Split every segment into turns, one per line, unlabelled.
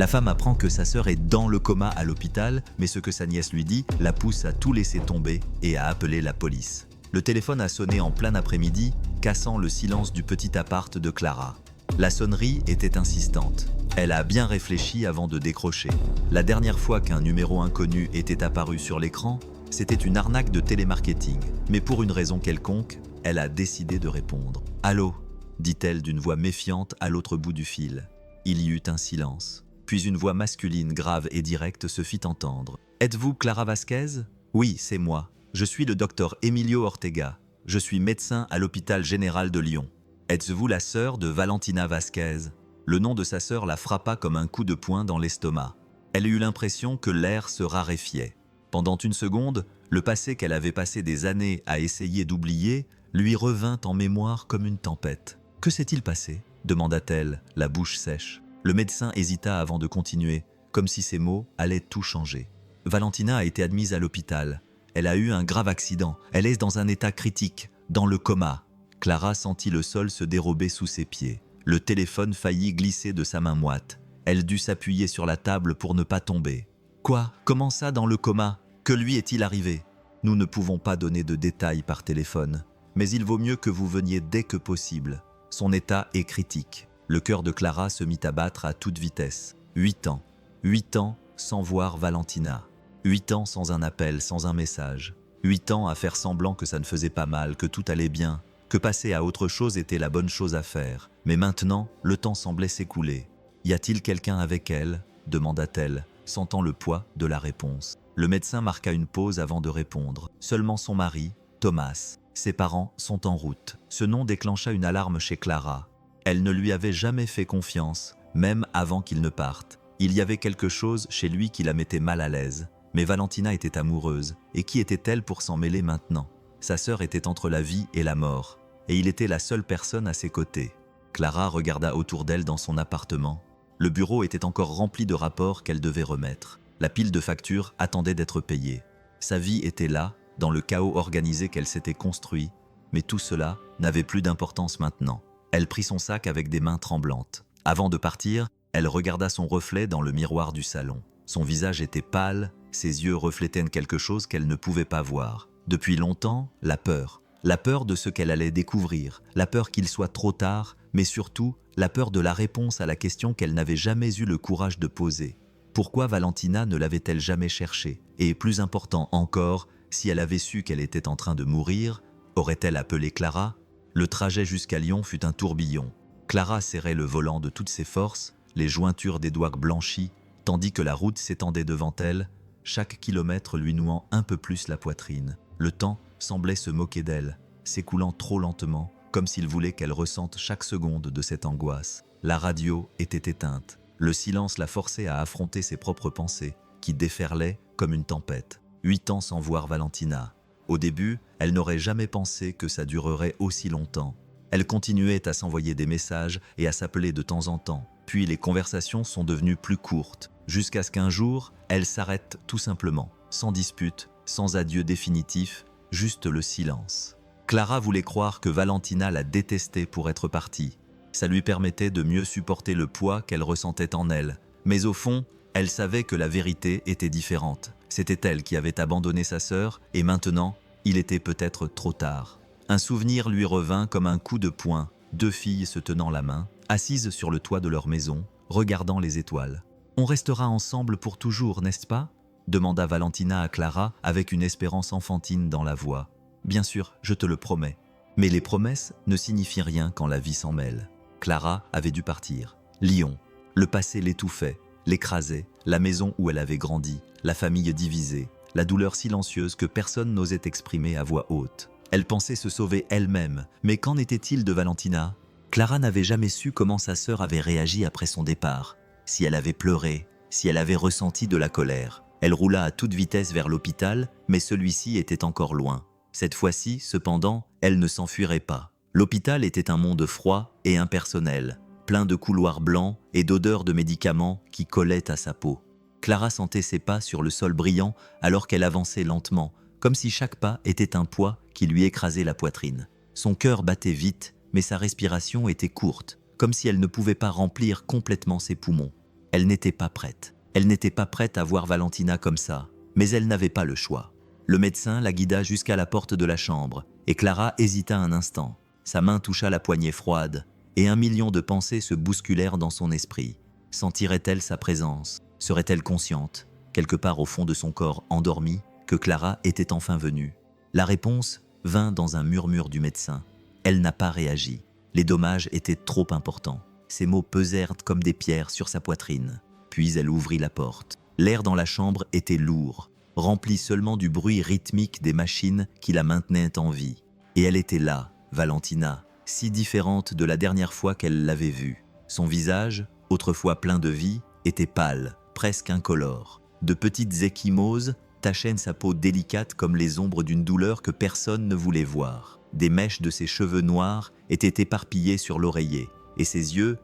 La femme apprend que sa sœur est dans le coma à l'hôpital, mais ce que sa nièce lui dit la pousse à tout laisser tomber et à appeler la police. Le téléphone a sonné en plein après-midi, cassant le silence du petit appart de Clara. La sonnerie était insistante. Elle a bien réfléchi avant de décrocher. La dernière fois qu'un numéro inconnu était apparu sur l'écran, c'était une arnaque de télémarketing. Mais pour une raison quelconque, elle a décidé de répondre. « Allô ?» dit-elle d'une voix méfiante à l'autre bout du fil. Il y eut un silence. Puis une voix masculine, grave et directe se fit entendre. « Êtes-vous Clara Vasquez ? Oui, c'est moi. Je suis le docteur Emilio Ortega. Je suis médecin à l'hôpital général de Lyon. Êtes-vous la sœur de Valentina Vasquez ?» Le nom de sa sœur la frappa comme un coup de poing dans l'estomac. Elle eut l'impression que l'air se raréfiait. Pendant une seconde, le passé qu'elle avait passé des années à essayer d'oublier lui revint en mémoire comme une tempête. « Que s'est-il passé ?» demanda-t-elle, la bouche sèche. Le médecin hésita avant de continuer, comme si ses mots allaient tout changer. « Valentina a été admise à l'hôpital. Elle a eu un grave accident. Elle est dans un état critique, dans le coma. » Clara sentit le sol se dérober sous ses pieds. Le téléphone faillit glisser de sa main moite. Elle dut s'appuyer sur la table pour ne pas tomber. « Quoi ? Comment ça dans le coma ? Que lui est-il arrivé ? Nous ne pouvons pas donner de détails par téléphone, mais il vaut mieux que vous veniez dès que possible. Son état est critique. » Le cœur de Clara se mit à battre à toute vitesse. 8 ans. 8 ans sans voir Valentina. 8 ans sans un appel, sans un message. 8 ans à faire semblant que ça ne faisait pas mal, que tout allait bien, que passer à autre chose était la bonne chose à faire. Mais maintenant, le temps semblait s'écouler. « Y a-t-il quelqu'un avec elle ?» demanda-t-elle, sentant le poids de la réponse. Le médecin marqua une pause avant de répondre. Seulement son mari, Thomas. Ses parents sont en route. Ce nom déclencha une alarme chez Clara. Elle ne lui avait jamais fait confiance, même avant qu'il ne parte. Il y avait quelque chose chez lui qui la mettait mal à l'aise. Mais Valentina était amoureuse, et qui était-elle pour s'en mêler maintenant? Sa sœur était entre la vie et la mort, et il était la seule personne à ses côtés. Clara regarda autour d'elle dans son appartement. Le bureau était encore rempli de rapports qu'elle devait remettre. La pile de factures attendait d'être payée. Sa vie était là, dans le chaos organisé qu'elle s'était construit, mais tout cela n'avait plus d'importance maintenant. Elle prit son sac avec des mains tremblantes. Avant de partir, elle regarda son reflet dans le miroir du salon. Son visage était pâle, ses yeux reflétaient quelque chose qu'elle ne pouvait pas voir. Depuis longtemps, la peur. La peur de ce qu'elle allait découvrir, la peur qu'il soit trop tard, mais surtout la peur de la réponse à la question qu'elle n'avait jamais eu le courage de poser. Pourquoi Valentina ne l'avait-elle jamais cherchée? Et plus important encore, si elle avait su qu'elle était en train de mourir, aurait-elle appelé Clara? Le trajet jusqu'à Lyon fut un tourbillon. Clara serrait le volant de toutes ses forces, les jointures des doigts blanchis, tandis que la route s'étendait devant elle, chaque kilomètre lui nouant un peu plus la poitrine. Le temps semblait se moquer d'elle, s'écoulant trop lentement, comme s'il voulait qu'elle ressente chaque seconde de cette angoisse. La radio était éteinte. Le silence la forçait à affronter ses propres pensées, qui déferlaient comme une tempête. 8 ans sans voir Valentina. Au début, elle n'aurait jamais pensé que ça durerait aussi longtemps. Elle continuait à s'envoyer des messages et à s'appeler de temps en temps. Puis les conversations sont devenues plus courtes, jusqu'à ce qu'un jour, elle s'arrête tout simplement, sans dispute, sans adieu définitif, juste le silence. Clara voulait croire que Valentina la détestait pour être partie. Ça lui permettait de mieux supporter le poids qu'elle ressentait en elle. Mais au fond, elle savait que la vérité était différente. C'était elle qui avait abandonné sa sœur, et maintenant, il était peut-être trop tard. Un souvenir lui revint comme un coup de poing, 2 filles se tenant la main, assises sur le toit de leur maison, regardant les étoiles. « On restera ensemble pour toujours, n'est-ce pas ?» demanda Valentina à Clara avec une espérance enfantine dans la voix. « Bien sûr, je te le promets. » Mais les promesses ne signifient rien quand la vie s'en mêle. Clara avait dû partir. Lyon. Le passé l'étouffait, l'écrasait, la maison où elle avait grandi, la famille divisée, la douleur silencieuse que personne n'osait exprimer à voix haute. Elle pensait se sauver elle-même, mais qu'en était-il de Valentina? Clara n'avait jamais su comment sa sœur avait réagi après son départ. Si elle avait pleuré, si elle avait ressenti de la colère. Elle roula à toute vitesse vers l'hôpital, mais celui-ci était encore loin. Cette fois-ci, cependant, elle ne s'enfuirait pas. L'hôpital était un monde froid et impersonnel, plein de couloirs blancs et d'odeurs de médicaments qui collaient à sa peau. Clara sentait ses pas sur le sol brillant alors qu'elle avançait lentement, comme si chaque pas était un poids qui lui écrasait la poitrine. Son cœur battait vite, mais sa respiration était courte, comme si elle ne pouvait pas remplir complètement ses poumons. Elle n'était pas prête. Elle n'était pas prête à voir Valentina comme ça, mais elle n'avait pas le choix. Le médecin la guida jusqu'à la porte de la chambre, et Clara hésita un instant. Sa main toucha la poignée froide, et 1 million de pensées se bousculèrent dans son esprit. Sentirait-elle sa présence? Serait-elle consciente, quelque part au fond de son corps endormi, que Clara était enfin venue? La réponse vint dans un murmure du médecin. Elle n'a pas réagi. Les dommages étaient trop importants. Ses mots pesèrent comme des pierres sur sa poitrine. Puis elle ouvrit la porte. L'air dans la chambre était lourd, rempli seulement du bruit rythmique des machines qui la maintenaient en vie. Et elle était là, Valentina, si différente de la dernière fois qu'elle l'avait vue. Son visage, autrefois plein de vie, était pâle, presque incolore. De petites ecchymoses tachaient sa peau délicate comme les ombres d'une douleur que personne ne voulait voir. Des mèches de ses cheveux noirs étaient éparpillées sur l'oreiller, et ses yeux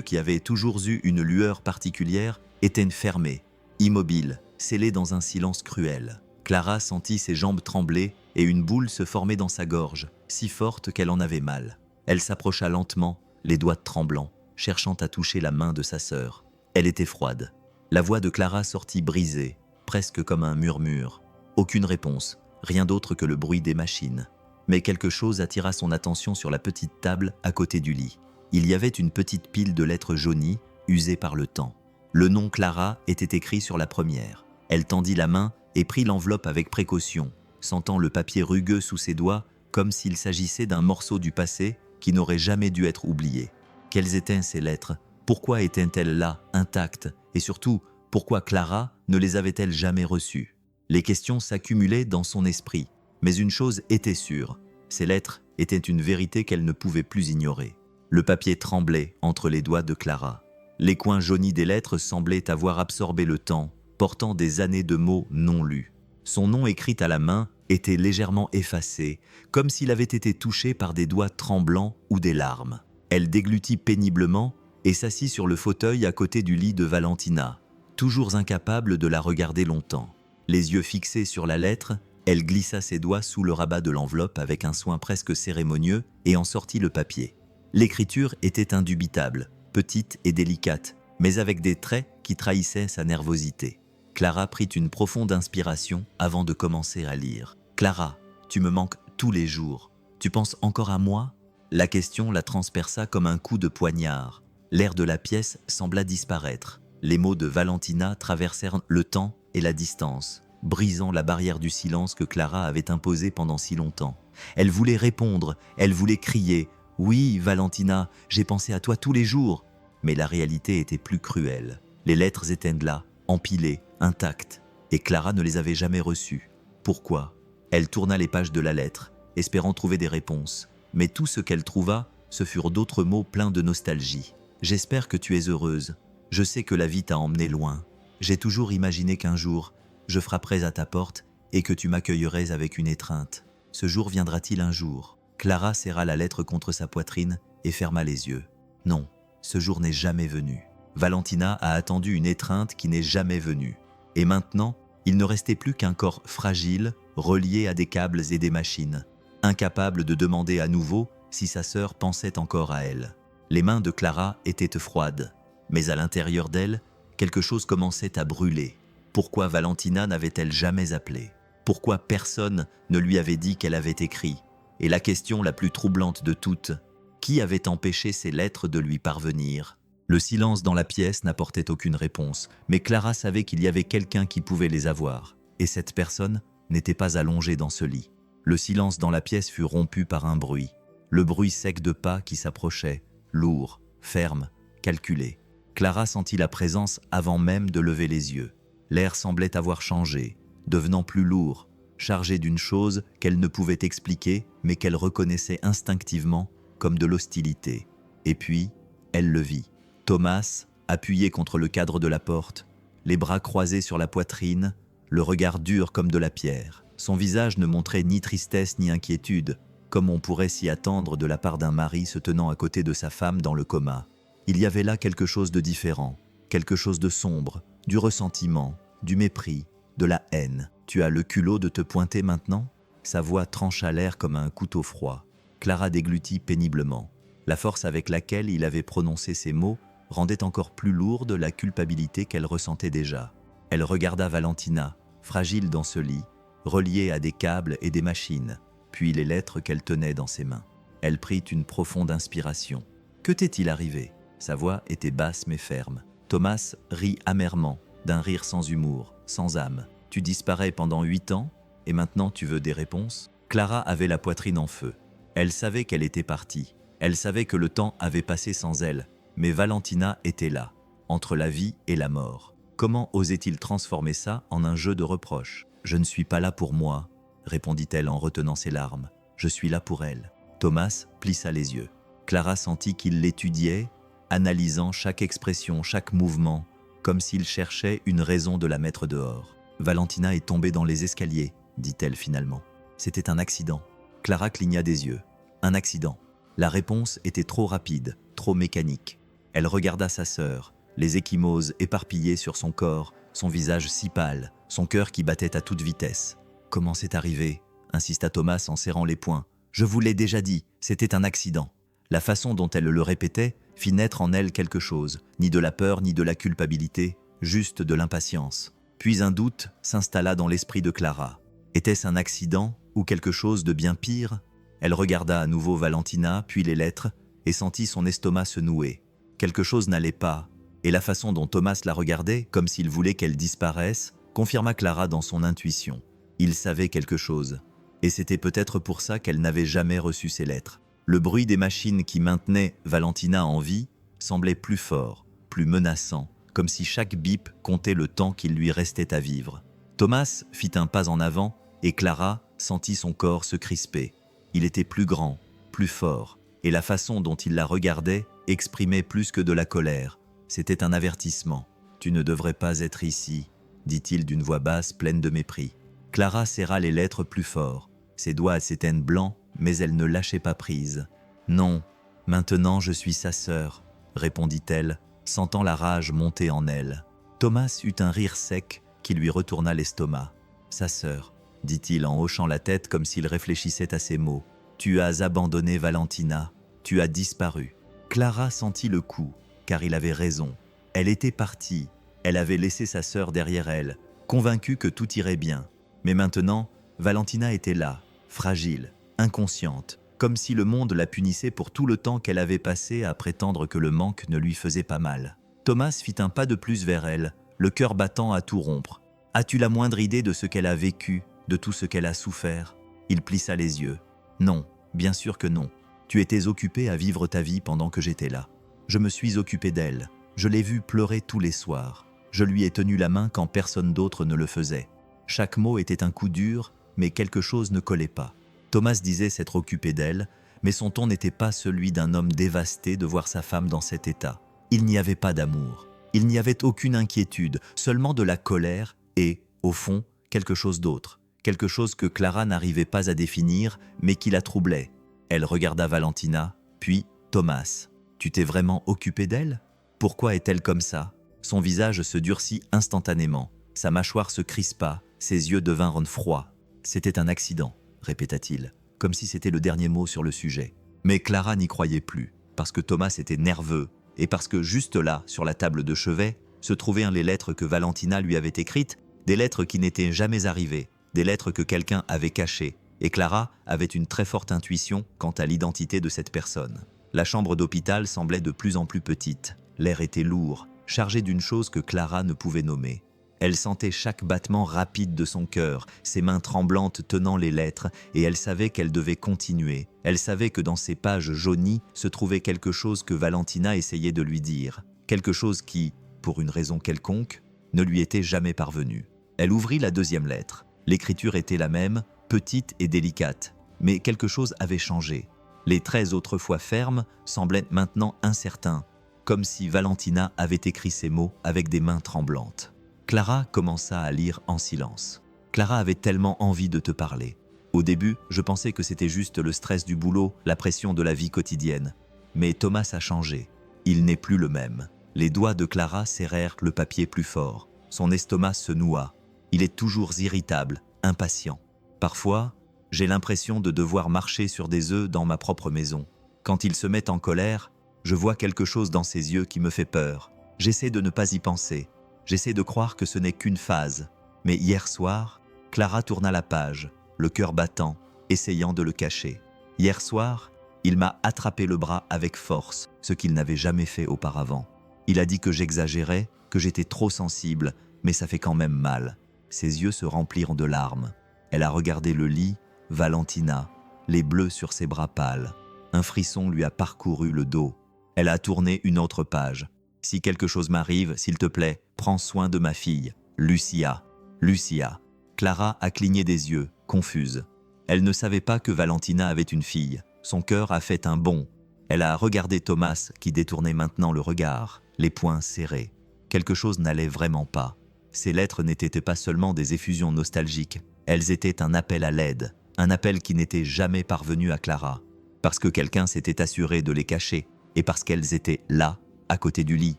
qui avaient toujours eu une lueur particulière, étaient fermés, immobiles, scellés dans un silence cruel. Clara sentit ses jambes trembler et une boule se former dans sa gorge, si forte qu'elle en avait mal. Elle s'approcha lentement, les doigts tremblants, cherchant à toucher la main de sa sœur. Elle était froide. La voix de Clara sortit brisée, presque comme un murmure. Aucune réponse, rien d'autre que le bruit des machines. Mais quelque chose attira son attention sur la petite table à côté du lit. Il y avait une petite pile de lettres jaunies, usées par le temps. Le nom Clara était écrit sur la première. Elle tendit la main et prit l'enveloppe avec précaution, sentant le papier rugueux sous ses doigts comme s'il s'agissait d'un morceau du passé qui n'aurait jamais dû être oublié. Quelles étaient ces lettres? Pourquoi étaient-elles là, intactes? Et surtout, pourquoi Clara ne les avait-elle jamais reçues? Les questions s'accumulaient dans son esprit, mais une chose était sûre, ces lettres étaient une vérité qu'elle ne pouvait plus ignorer. Le papier tremblait entre les doigts de Clara. Les coins jaunis des lettres semblaient avoir absorbé le temps, portant des années de mots non lus. Son nom écrit à la main était légèrement effacé, comme s'il avait été touché par des doigts tremblants ou des larmes. Elle déglutit péniblement et s'assit sur le fauteuil à côté du lit de Valentina, toujours incapable de la regarder longtemps. Les yeux fixés sur la lettre, elle glissa ses doigts sous le rabat de l'enveloppe avec un soin presque cérémonieux et en sortit le papier. L'écriture était indubitable, petite et délicate, mais avec des traits qui trahissaient sa nervosité. Clara prit une profonde inspiration avant de commencer à lire. « Clara, tu me manques tous les jours. Tu penses encore à moi ?» La question la transperça comme un coup de poignard. L'air de la pièce sembla disparaître. Les mots de Valentina traversèrent le temps et la distance, brisant la barrière du silence que Clara avait imposé pendant si longtemps. Elle voulait répondre, elle voulait crier « Oui, Valentina, j'ai pensé à toi tous les jours !» Mais la réalité était plus cruelle. Les lettres étaient là, empilées, intactes, et Clara ne les avait jamais reçues. Pourquoi? Elle tourna les pages de la lettre, espérant trouver des réponses. Mais tout ce qu'elle trouva, ce furent d'autres mots pleins de nostalgie. « J'espère que tu es heureuse. Je sais que la vie t'a emmené loin. J'ai toujours imaginé qu'un jour, je frapperais à ta porte et que tu m'accueillerais avec une étreinte. Ce jour viendra-t-il un jour ?» Clara serra la lettre contre sa poitrine et ferma les yeux. Non, ce jour n'est jamais venu. Valentina a attendu une étreinte qui n'est jamais venue. Et maintenant, il ne restait plus qu'un corps fragile, relié à des câbles et des machines, incapable de demander à nouveau si sa sœur pensait encore à elle. Les mains de Clara étaient froides, mais à l'intérieur d'elle, quelque chose commençait à brûler. Pourquoi Valentina n'avait-elle jamais appelé? Pourquoi personne ne lui avait dit qu'elle avait écrit? Et la question la plus troublante de toutes, qui avait empêché ces lettres de lui parvenir? Le silence dans la pièce n'apportait aucune réponse, mais Clara savait qu'il y avait quelqu'un qui pouvait les avoir, et cette personne n'était pas allongée dans ce lit. Le silence dans la pièce fut rompu par un bruit, le bruit sec de pas qui s'approchaient, lourd, ferme, calculé. Clara sentit la présence avant même de lever les yeux. L'air semblait avoir changé, devenant plus lourd, chargé d'une chose qu'elle ne pouvait expliquer, mais qu'elle reconnaissait instinctivement comme de l'hostilité. Et puis, elle le vit. Thomas, appuyé contre le cadre de la porte, les bras croisés sur la poitrine, le regard dur comme de la pierre. Son visage ne montrait ni tristesse ni inquiétude, comme on pourrait s'y attendre de la part d'un mari se tenant à côté de sa femme dans le coma. Il y avait là quelque chose de différent, quelque chose de sombre, du ressentiment, du mépris, de la haine. « Tu as le culot de te pointer maintenant ?» Sa voix trancha l'air comme un couteau froid. Clara déglutit péniblement. La force avec laquelle il avait prononcé ces mots rendait encore plus lourde la culpabilité qu'elle ressentait déjà. Elle regarda Valentina, fragile dans ce lit, reliée à des câbles et des machines, puis les lettres qu'elle tenait dans ses mains. Elle prit une profonde inspiration. Que t'est-il arrivé? Sa voix était basse mais ferme. Thomas rit amèrement, d'un rire sans humour, sans âme. Tu disparais pendant 8 ans, et maintenant tu veux des réponses? Clara avait la poitrine en feu. Elle savait qu'elle était partie. Elle savait que le temps avait passé sans elle, mais Valentina était là, entre la vie et la mort. Comment osait-il transformer ça en un jeu de reproches? Je ne suis pas là pour moi, répondit-elle en retenant ses larmes. Je suis là pour elle. Thomas plissa les yeux. Clara sentit qu'il l'étudiait, analysant chaque expression, chaque mouvement, comme s'il cherchait une raison de la mettre dehors. Valentina est tombée dans les escaliers, dit-elle finalement. C'était un accident. Clara cligna des yeux. Un accident. La réponse était trop rapide, trop mécanique. Elle regarda sa sœur, les ecchymoses éparpillées sur son corps, son visage si pâle, son cœur qui battait à toute vitesse. « Comment c'est arrivé ?» insista Thomas en serrant les poings. « Je vous l'ai déjà dit, c'était un accident. » La façon dont elle le répétait fit naître en elle quelque chose, ni de la peur ni de la culpabilité, juste de l'impatience. Puis un doute s'installa dans l'esprit de Clara. Était-ce un accident ou quelque chose de bien pire? Elle regarda à nouveau Valentina, puis les lettres, et sentit son estomac se nouer. Quelque chose n'allait pas, et la façon dont Thomas la regardait, comme s'il voulait qu'elle disparaisse, confirma Clara dans son intuition. Il savait quelque chose, et c'était peut-être pour ça qu'elle n'avait jamais reçu ces lettres. Le bruit des machines qui maintenaient Valentina en vie semblait plus fort, plus menaçant, comme si chaque bip comptait le temps qu'il lui restait à vivre. Thomas fit un pas en avant, et Clara sentit son corps se crisper. Il était plus grand, plus fort, et la façon dont il la regardait exprimait plus que de la colère. C'était un avertissement. « Tu ne devrais pas être ici », dit-il d'une voix basse pleine de mépris. Clara serra les lettres plus fort. Ses doigts s'étaient blancs, mais elle ne lâchait pas prise. « Non, maintenant je suis sa sœur », répondit-elle, sentant la rage monter en elle. Thomas eut un rire sec qui lui retourna l'estomac. « Sa sœur », dit-il en hochant la tête comme s'il réfléchissait à ses mots. « Tu as abandonné Valentina, tu as disparu. » Clara sentit le coup, car il avait raison. Elle était partie, elle avait laissé sa sœur derrière elle, convaincue que tout irait bien. Mais maintenant, Valentina était là, fragile, inconsciente, comme si le monde la punissait pour tout le temps qu'elle avait passé à prétendre que le manque ne lui faisait pas mal. Thomas fit un pas de plus vers elle, le cœur battant à tout rompre. « As-tu la moindre idée de ce qu'elle a vécu, de tout ce qu'elle a souffert ?» Il plissa les yeux. « Non, bien sûr que non. Tu étais occupé à vivre ta vie pendant que j'étais là. Je me suis occupé d'elle. Je l'ai vue pleurer tous les soirs. Je lui ai tenu la main quand personne d'autre ne le faisait. Chaque mot était un coup dur, mais quelque chose ne collait pas. Thomas disait s'être occupé d'elle, mais son ton n'était pas celui d'un homme dévasté de voir sa femme dans cet état. Il n'y avait pas d'amour. Il n'y avait aucune inquiétude, seulement de la colère et, au fond, quelque chose d'autre. Quelque chose que Clara n'arrivait pas à définir, mais qui la troublait. Elle regarda Valentina, puis Thomas. « Tu t'es vraiment occupé d'elle? Pourquoi est-elle comme ça ?» Son visage se durcit instantanément. Sa mâchoire se crispa, ses yeux devinrent froids. « C'était un accident », répéta-t-il, comme si c'était le dernier mot sur le sujet. Mais Clara n'y croyait plus, parce que Thomas était nerveux, et parce que juste là, sur la table de chevet, se trouvaient les lettres que Valentina lui avait écrites, des lettres qui n'étaient jamais arrivées, des lettres que quelqu'un avait cachées, et Clara avait une très forte intuition quant à l'identité de cette personne. La chambre d'hôpital semblait de plus en plus petite. L'air était lourd, chargé d'une chose que Clara ne pouvait nommer. Elle sentait chaque battement rapide de son cœur, ses mains tremblantes tenant les lettres, et elle savait qu'elle devait continuer. Elle savait que dans ces pages jaunies se trouvait quelque chose que Valentina essayait de lui dire, quelque chose qui, pour une raison quelconque, ne lui était jamais parvenu. Elle ouvrit la deuxième lettre. L'écriture était la même, petite et délicate, mais quelque chose avait changé. Les traits autrefois fermes semblaient maintenant incertains, comme si Valentina avait écrit ces mots avec des mains tremblantes. Clara commença à lire en silence. « Clara avait tellement envie de te parler. Au début, je pensais que c'était juste le stress du boulot, la pression de la vie quotidienne. Mais Thomas a changé. Il n'est plus le même. » Les doigts de Clara serrèrent le papier plus fort. Son estomac se noua. Il est toujours irritable, impatient. Parfois, j'ai l'impression de devoir marcher sur des œufs dans ma propre maison. Quand il se met en colère, Je vois quelque chose dans ses yeux qui me fait peur. J'essaie de ne pas y penser. J'essaie de croire que ce n'est qu'une phase. Mais hier soir, Clara tourna la page, le cœur battant, essayant de le cacher. Hier soir, il m'a attrapé le bras avec force, ce qu'il n'avait jamais fait auparavant. Il a dit que j'exagérais, que j'étais trop sensible, mais ça fait quand même mal. Ses yeux se remplirent de larmes. Elle a regardé le lit, Valentina, les bleus sur ses bras pâles. Un frisson lui a parcouru le dos. Elle a tourné une autre page. « Si quelque chose m'arrive, s'il te plaît, prends soin de ma fille. Lucia. Lucia. » Clara a cligné des yeux, confuse. Elle ne savait pas que Valentina avait une fille. Son cœur a fait un bond. Elle a regardé Thomas qui détournait maintenant le regard, les poings serrés. Quelque chose n'allait vraiment pas. Ces lettres n'étaient pas seulement des effusions nostalgiques, elles étaient un appel à l'aide, un appel qui n'était jamais parvenu à Clara. Parce que quelqu'un s'était assuré de les cacher, et parce qu'elles étaient là, à côté du lit,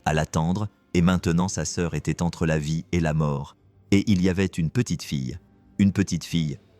à l'attendre, et maintenant sa sœur était entre la vie et la mort. Et il y avait une petite fille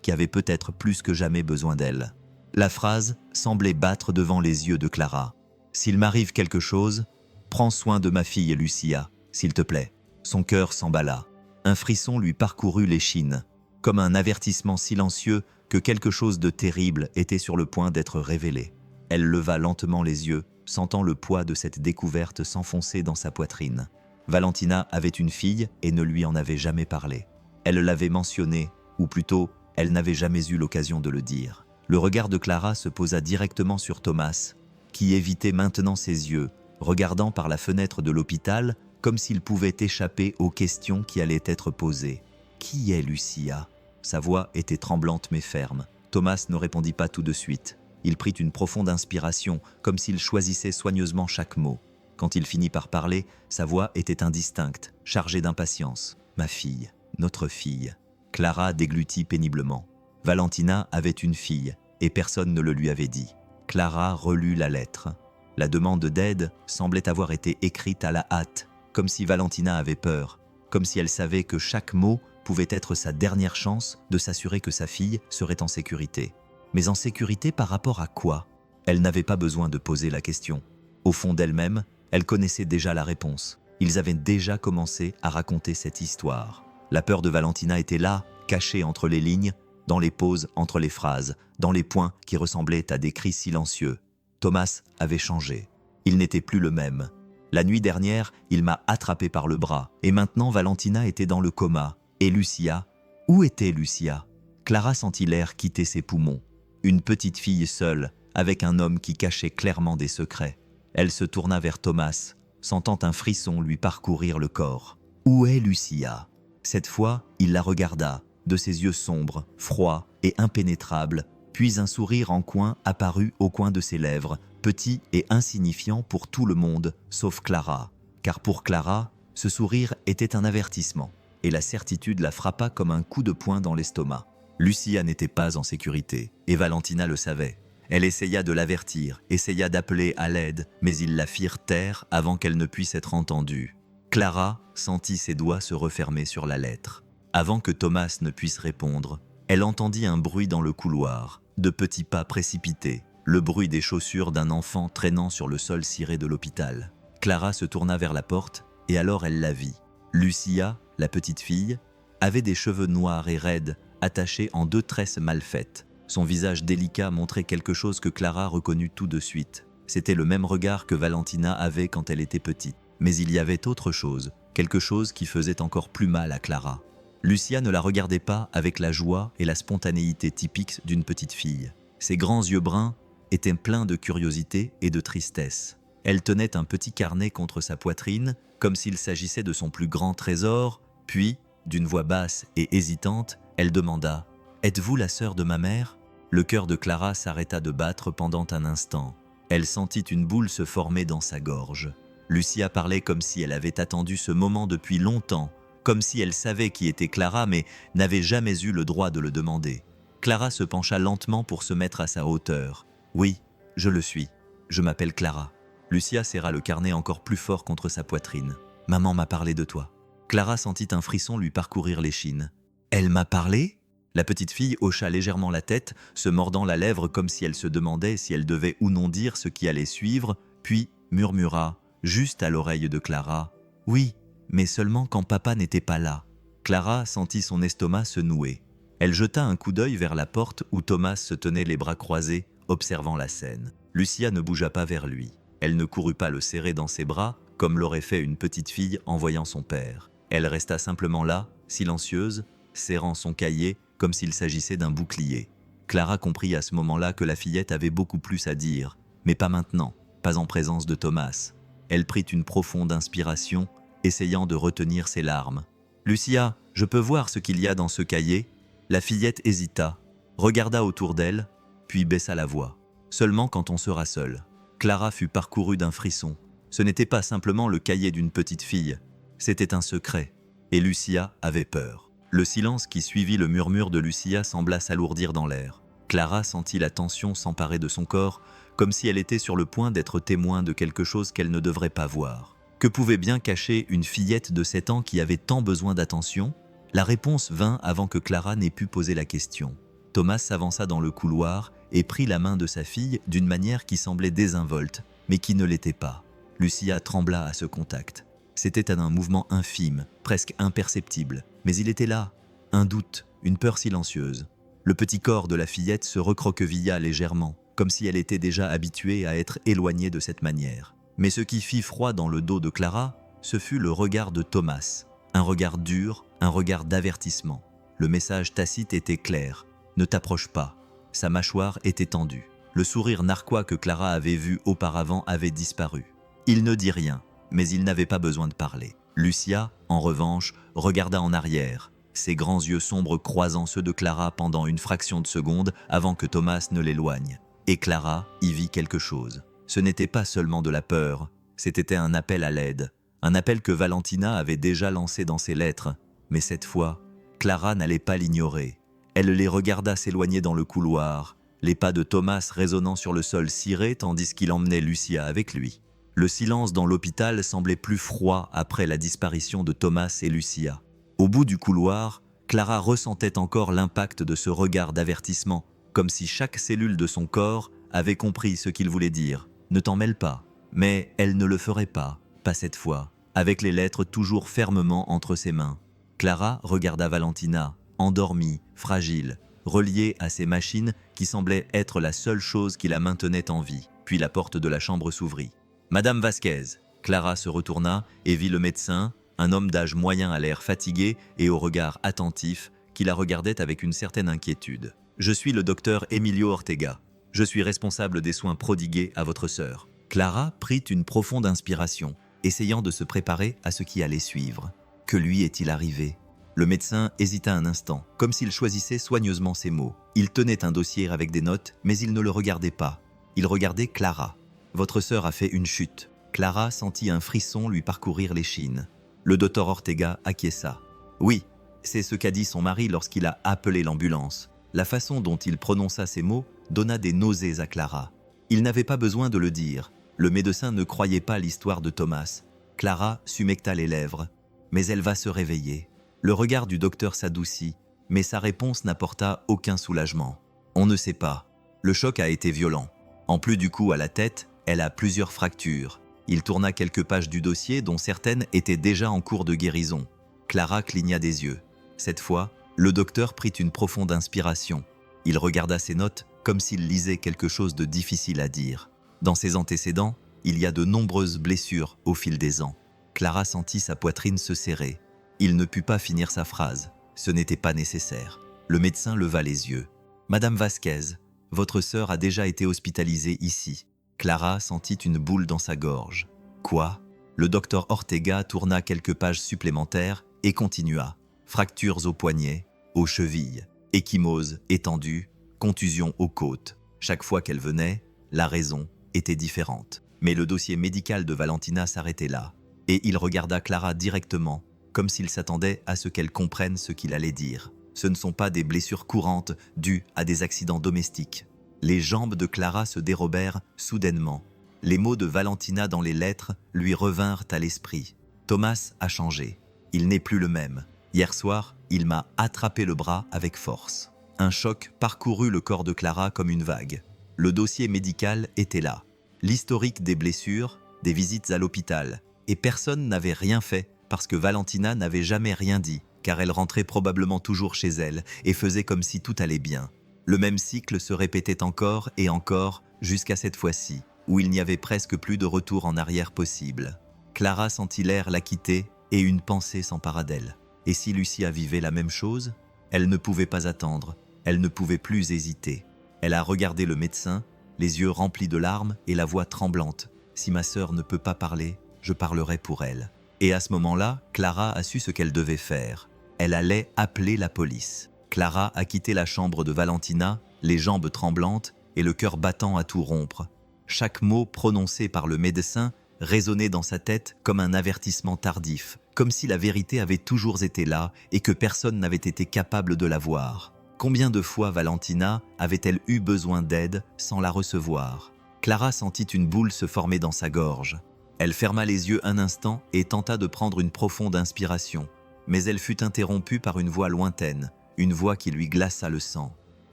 qui avait peut-être plus que jamais besoin d'elle. La phrase semblait battre devant les yeux de Clara. « S'il m'arrive quelque chose, prends soin de ma fille Lucia, s'il te plaît. » Son cœur s'emballa. Un frisson lui parcourut l'échine, comme un avertissement silencieux que quelque chose de terrible était sur le point d'être révélé. Elle leva lentement les yeux, sentant le poids de cette découverte s'enfoncer dans sa poitrine. Valentina avait une fille et ne lui en avait jamais parlé. Elle l'avait mentionné, ou plutôt, elle n'avait jamais eu l'occasion de le dire. Le regard de Clara se posa directement sur Thomas, qui évitait maintenant ses yeux, regardant par la fenêtre de l'hôpital comme s'il pouvait échapper aux questions qui allaient être posées. « Qui est Lucia ?» Sa voix était tremblante mais ferme. Thomas ne répondit pas tout de suite. Il prit une profonde inspiration, comme s'il choisissait soigneusement chaque mot. Quand il finit par parler, sa voix était indistincte, chargée d'impatience. « Ma fille, notre fille. » Clara déglutit péniblement. Valentina avait une fille, et personne ne le lui avait dit. Clara relut la lettre. La demande d'aide semblait avoir été écrite à la hâte, comme si Valentina avait peur, comme si elle savait que chaque mot pouvait être sa dernière chance de s'assurer que sa fille serait en sécurité. Mais en sécurité par rapport à quoi? Elle n'avait pas besoin de poser la question. Au fond d'elle-même, elle connaissait déjà la réponse. Ils avaient déjà commencé à raconter cette histoire. La peur de Valentina était là, cachée entre les lignes, dans les pauses entre les phrases, dans les points qui ressemblaient à des cris silencieux. Thomas avait changé. Il n'était plus le même. La nuit dernière, il m'a attrapé par le bras, et maintenant Valentina était dans le coma. Et Lucia? Où était Lucia? Clara sentit l'air quitter ses poumons. Une petite fille seule, avec un homme qui cachait clairement des secrets. Elle se tourna vers Thomas, sentant un frisson lui parcourir le corps. Où est Lucia? Cette fois, il la regarda, de ses yeux sombres, froids et impénétrables, puis un sourire en coin apparut au coin de ses lèvres, petit et insignifiant pour tout le monde, sauf Clara. Car pour Clara, ce sourire était un avertissement, et la certitude la frappa comme un coup de poing dans l'estomac. Lucia n'était pas en sécurité, et Valentina le savait. Elle essaya de l'avertir, essaya d'appeler à l'aide, mais ils la firent taire avant qu'elle ne puisse être entendue. Clara sentit ses doigts se refermer sur la lettre. Avant que Thomas ne puisse répondre, elle entendit un bruit dans le couloir, de petits pas précipités, le bruit des chaussures d'un enfant traînant sur le sol ciré de l'hôpital. Clara se tourna vers la porte, et alors elle la vit. Lucia, la petite fille, avait des cheveux noirs et raides, attachés en 2 tresses mal faites. Son visage délicat montrait quelque chose que Clara reconnut tout de suite. C'était le même regard que Valentina avait quand elle était petite. Mais il y avait autre chose, quelque chose qui faisait encore plus mal à Clara. Lucia ne la regardait pas avec la joie et la spontanéité typiques d'une petite fille. Ses grands yeux bruns étaient pleins de curiosité et de tristesse. Elle tenait un petit carnet contre sa poitrine, comme s'il s'agissait de son plus grand trésor, puis, d'une voix basse et hésitante, elle demanda « Êtes-vous la sœur de ma mère ?» Le cœur de Clara s'arrêta de battre pendant un instant. Elle sentit une boule se former dans sa gorge. Lucia parlait comme si elle avait attendu ce moment depuis longtemps, comme si elle savait qui était Clara mais n'avait jamais eu le droit de le demander. Clara se pencha lentement pour se mettre à sa hauteur. « Oui, je le suis. Je m'appelle Clara. » Lucia serra le carnet encore plus fort contre sa poitrine. « Maman m'a parlé de toi. » Clara sentit un frisson lui parcourir l'échine. « Elle m'a parlé ?» La petite fille hocha légèrement la tête, se mordant la lèvre comme si elle se demandait si elle devait ou non dire ce qui allait suivre, puis murmura, juste à l'oreille de Clara. « Oui, mais seulement quand papa n'était pas là. » Clara sentit son estomac se nouer. Elle jeta un coup d'œil vers la porte où Thomas se tenait les bras croisés, observant la scène. Lucia ne bougea pas vers lui. Elle ne courut pas le serrer dans ses bras, comme l'aurait fait une petite fille en voyant son père. Elle resta simplement là, silencieuse, serrant son cahier comme s'il s'agissait d'un bouclier. Clara comprit à ce moment-là que la fillette avait beaucoup plus à dire, mais pas maintenant, pas en présence de Thomas. Elle prit une profonde inspiration, essayant de retenir ses larmes. « Lucia, je peux voir ce qu'il y a dans ce cahier ?» La fillette hésita, regarda autour d'elle, puis baissa la voix. Seulement quand on sera seul. Clara fut parcourue d'un frisson. Ce n'était pas simplement le cahier d'une petite fille, c'était un secret, et Lucia avait peur. Le silence qui suivit le murmure de Lucia sembla s'alourdir dans l'air. Clara sentit la tension s'emparer de son corps, comme si elle était sur le point d'être témoin de quelque chose qu'elle ne devrait pas voir. Que pouvait bien cacher une fillette de 7 ans qui avait tant besoin d'attention ? La réponse vint avant que Clara n'ait pu poser la question. Thomas s'avança dans le couloir et prit la main de sa fille d'une manière qui semblait désinvolte, mais qui ne l'était pas. Lucia trembla à ce contact. C'était un mouvement infime, presque imperceptible, mais il était là. Un doute, une peur silencieuse. Le petit corps de la fillette se recroquevilla légèrement, comme si elle était déjà habituée à être éloignée de cette manière. Mais ce qui fit froid dans le dos de Clara, ce fut le regard de Thomas. Un regard dur, un regard d'avertissement. Le message tacite était clair. Ne t'approche pas. Sa mâchoire était tendue. Le sourire narquois que Clara avait vu auparavant avait disparu. Il ne dit rien, mais il n'avait pas besoin de parler. Lucia, en revanche, regarda en arrière, ses grands yeux sombres croisant ceux de Clara pendant une fraction de seconde avant que Thomas ne l'éloigne. Et Clara y vit quelque chose. Ce n'était pas seulement de la peur, c'était un appel à l'aide. Un appel que Valentina avait déjà lancé dans ses lettres. Mais cette fois, Clara n'allait pas l'ignorer. Elle les regarda s'éloigner dans le couloir, les pas de Thomas résonnant sur le sol ciré tandis qu'il emmenait Lucia avec lui. Le silence dans l'hôpital semblait plus froid après la disparition de Thomas et Lucia. Au bout du couloir, Clara ressentait encore l'impact de ce regard d'avertissement, comme si chaque cellule de son corps avait compris ce qu'il voulait dire. Ne t'en mêle pas. Mais elle ne le ferait pas cette fois, avec les lettres toujours fermement entre ses mains. Clara regarda Valentina, endormie, fragile, reliée à ces machines qui semblaient être la seule chose qui la maintenait en vie. Puis la porte de la chambre s'ouvrit. « Madame Vasquez !» Clara se retourna et vit le médecin, un homme d'âge moyen à l'air fatigué et au regard attentif, qui la regardait avec une certaine inquiétude. « Je suis le docteur Emilio Ortega. Je suis responsable des soins prodigués à votre sœur. » Clara prit une profonde inspiration, essayant de se préparer à ce qui allait suivre. Que lui est-il arrivé ? Le médecin hésita un instant, comme s'il choisissait soigneusement ses mots. Il tenait un dossier avec des notes, mais il ne le regardait pas. Il regardait Clara. « Votre sœur a fait une chute. » Clara sentit un frisson lui parcourir l'échine. Le docteur Ortega acquiesça. « Oui, c'est ce qu'a dit son mari lorsqu'il a appelé l'ambulance. » La façon dont il prononça ces mots donna des nausées à Clara. Il n'avait pas besoin de le dire. Le médecin ne croyait pas l'histoire de Thomas. Clara s'humecta les lèvres. Mais elle va se réveiller. Le regard du docteur s'adoucit, mais sa réponse n'apporta aucun soulagement. On ne sait pas. Le choc a été violent. En plus du coup à la tête, elle a plusieurs fractures. Il tourna quelques pages du dossier dont certaines étaient déjà en cours de guérison. Clara cligna des yeux. Cette fois, le docteur prit une profonde inspiration. Il regarda ses notes comme s'il lisait quelque chose de difficile à dire. Dans ses antécédents, il y a de nombreuses blessures au fil des ans. Clara sentit sa poitrine se serrer. Il ne put pas finir sa phrase. Ce n'était pas nécessaire. Le médecin leva les yeux. « Madame Vasquez, votre sœur a déjà été hospitalisée ici. » Clara sentit une boule dans sa gorge. « Quoi ?» Le docteur Ortega tourna quelques pages supplémentaires et continua. Fractures aux poignets, aux chevilles, ecchymose étendue, contusion aux côtes. Chaque fois qu'elle venait, la raison était différente. Mais le dossier médical de Valentina s'arrêtait là. Et il regarda Clara directement, comme s'il s'attendait à ce qu'elle comprenne ce qu'il allait dire. Ce ne sont pas des blessures courantes dues à des accidents domestiques. Les jambes de Clara se dérobèrent soudainement. Les mots de Valentina dans les lettres lui revinrent à l'esprit. Thomas a changé. Il n'est plus le même. Hier soir, il m'a attrapé le bras avec force. Un choc parcourut le corps de Clara comme une vague. Le dossier médical était là. L'historique des blessures, des visites à l'hôpital. Et personne n'avait rien fait parce que Valentina n'avait jamais rien dit, car elle rentrait probablement toujours chez elle et faisait comme si tout allait bien. Le même cycle se répétait encore et encore jusqu'à cette fois-ci, où il n'y avait presque plus de retour en arrière possible. Clara sentit l'air la quitter et une pensée s'empara d'elle. Et si Lucia vivait la même chose? Elle ne pouvait pas attendre, elle ne pouvait plus hésiter. Elle a regardé le médecin, les yeux remplis de larmes et la voix tremblante. « Si ma sœur ne peut pas parler, je parlerai pour elle. » Et à ce moment-là, Clara a su ce qu'elle devait faire. Elle allait appeler la police. Clara a quitté la chambre de Valentina, les jambes tremblantes et le cœur battant à tout rompre. Chaque mot prononcé par le médecin résonnait dans sa tête comme un avertissement tardif, comme si la vérité avait toujours été là et que personne n'avait été capable de la voir. Combien de fois Valentina avait-elle eu besoin d'aide sans la recevoir? Clara sentit une boule se former dans sa gorge. Elle ferma les yeux un instant et tenta de prendre une profonde inspiration. Mais elle fut interrompue par une voix lointaine, une voix qui lui glaça le sang. «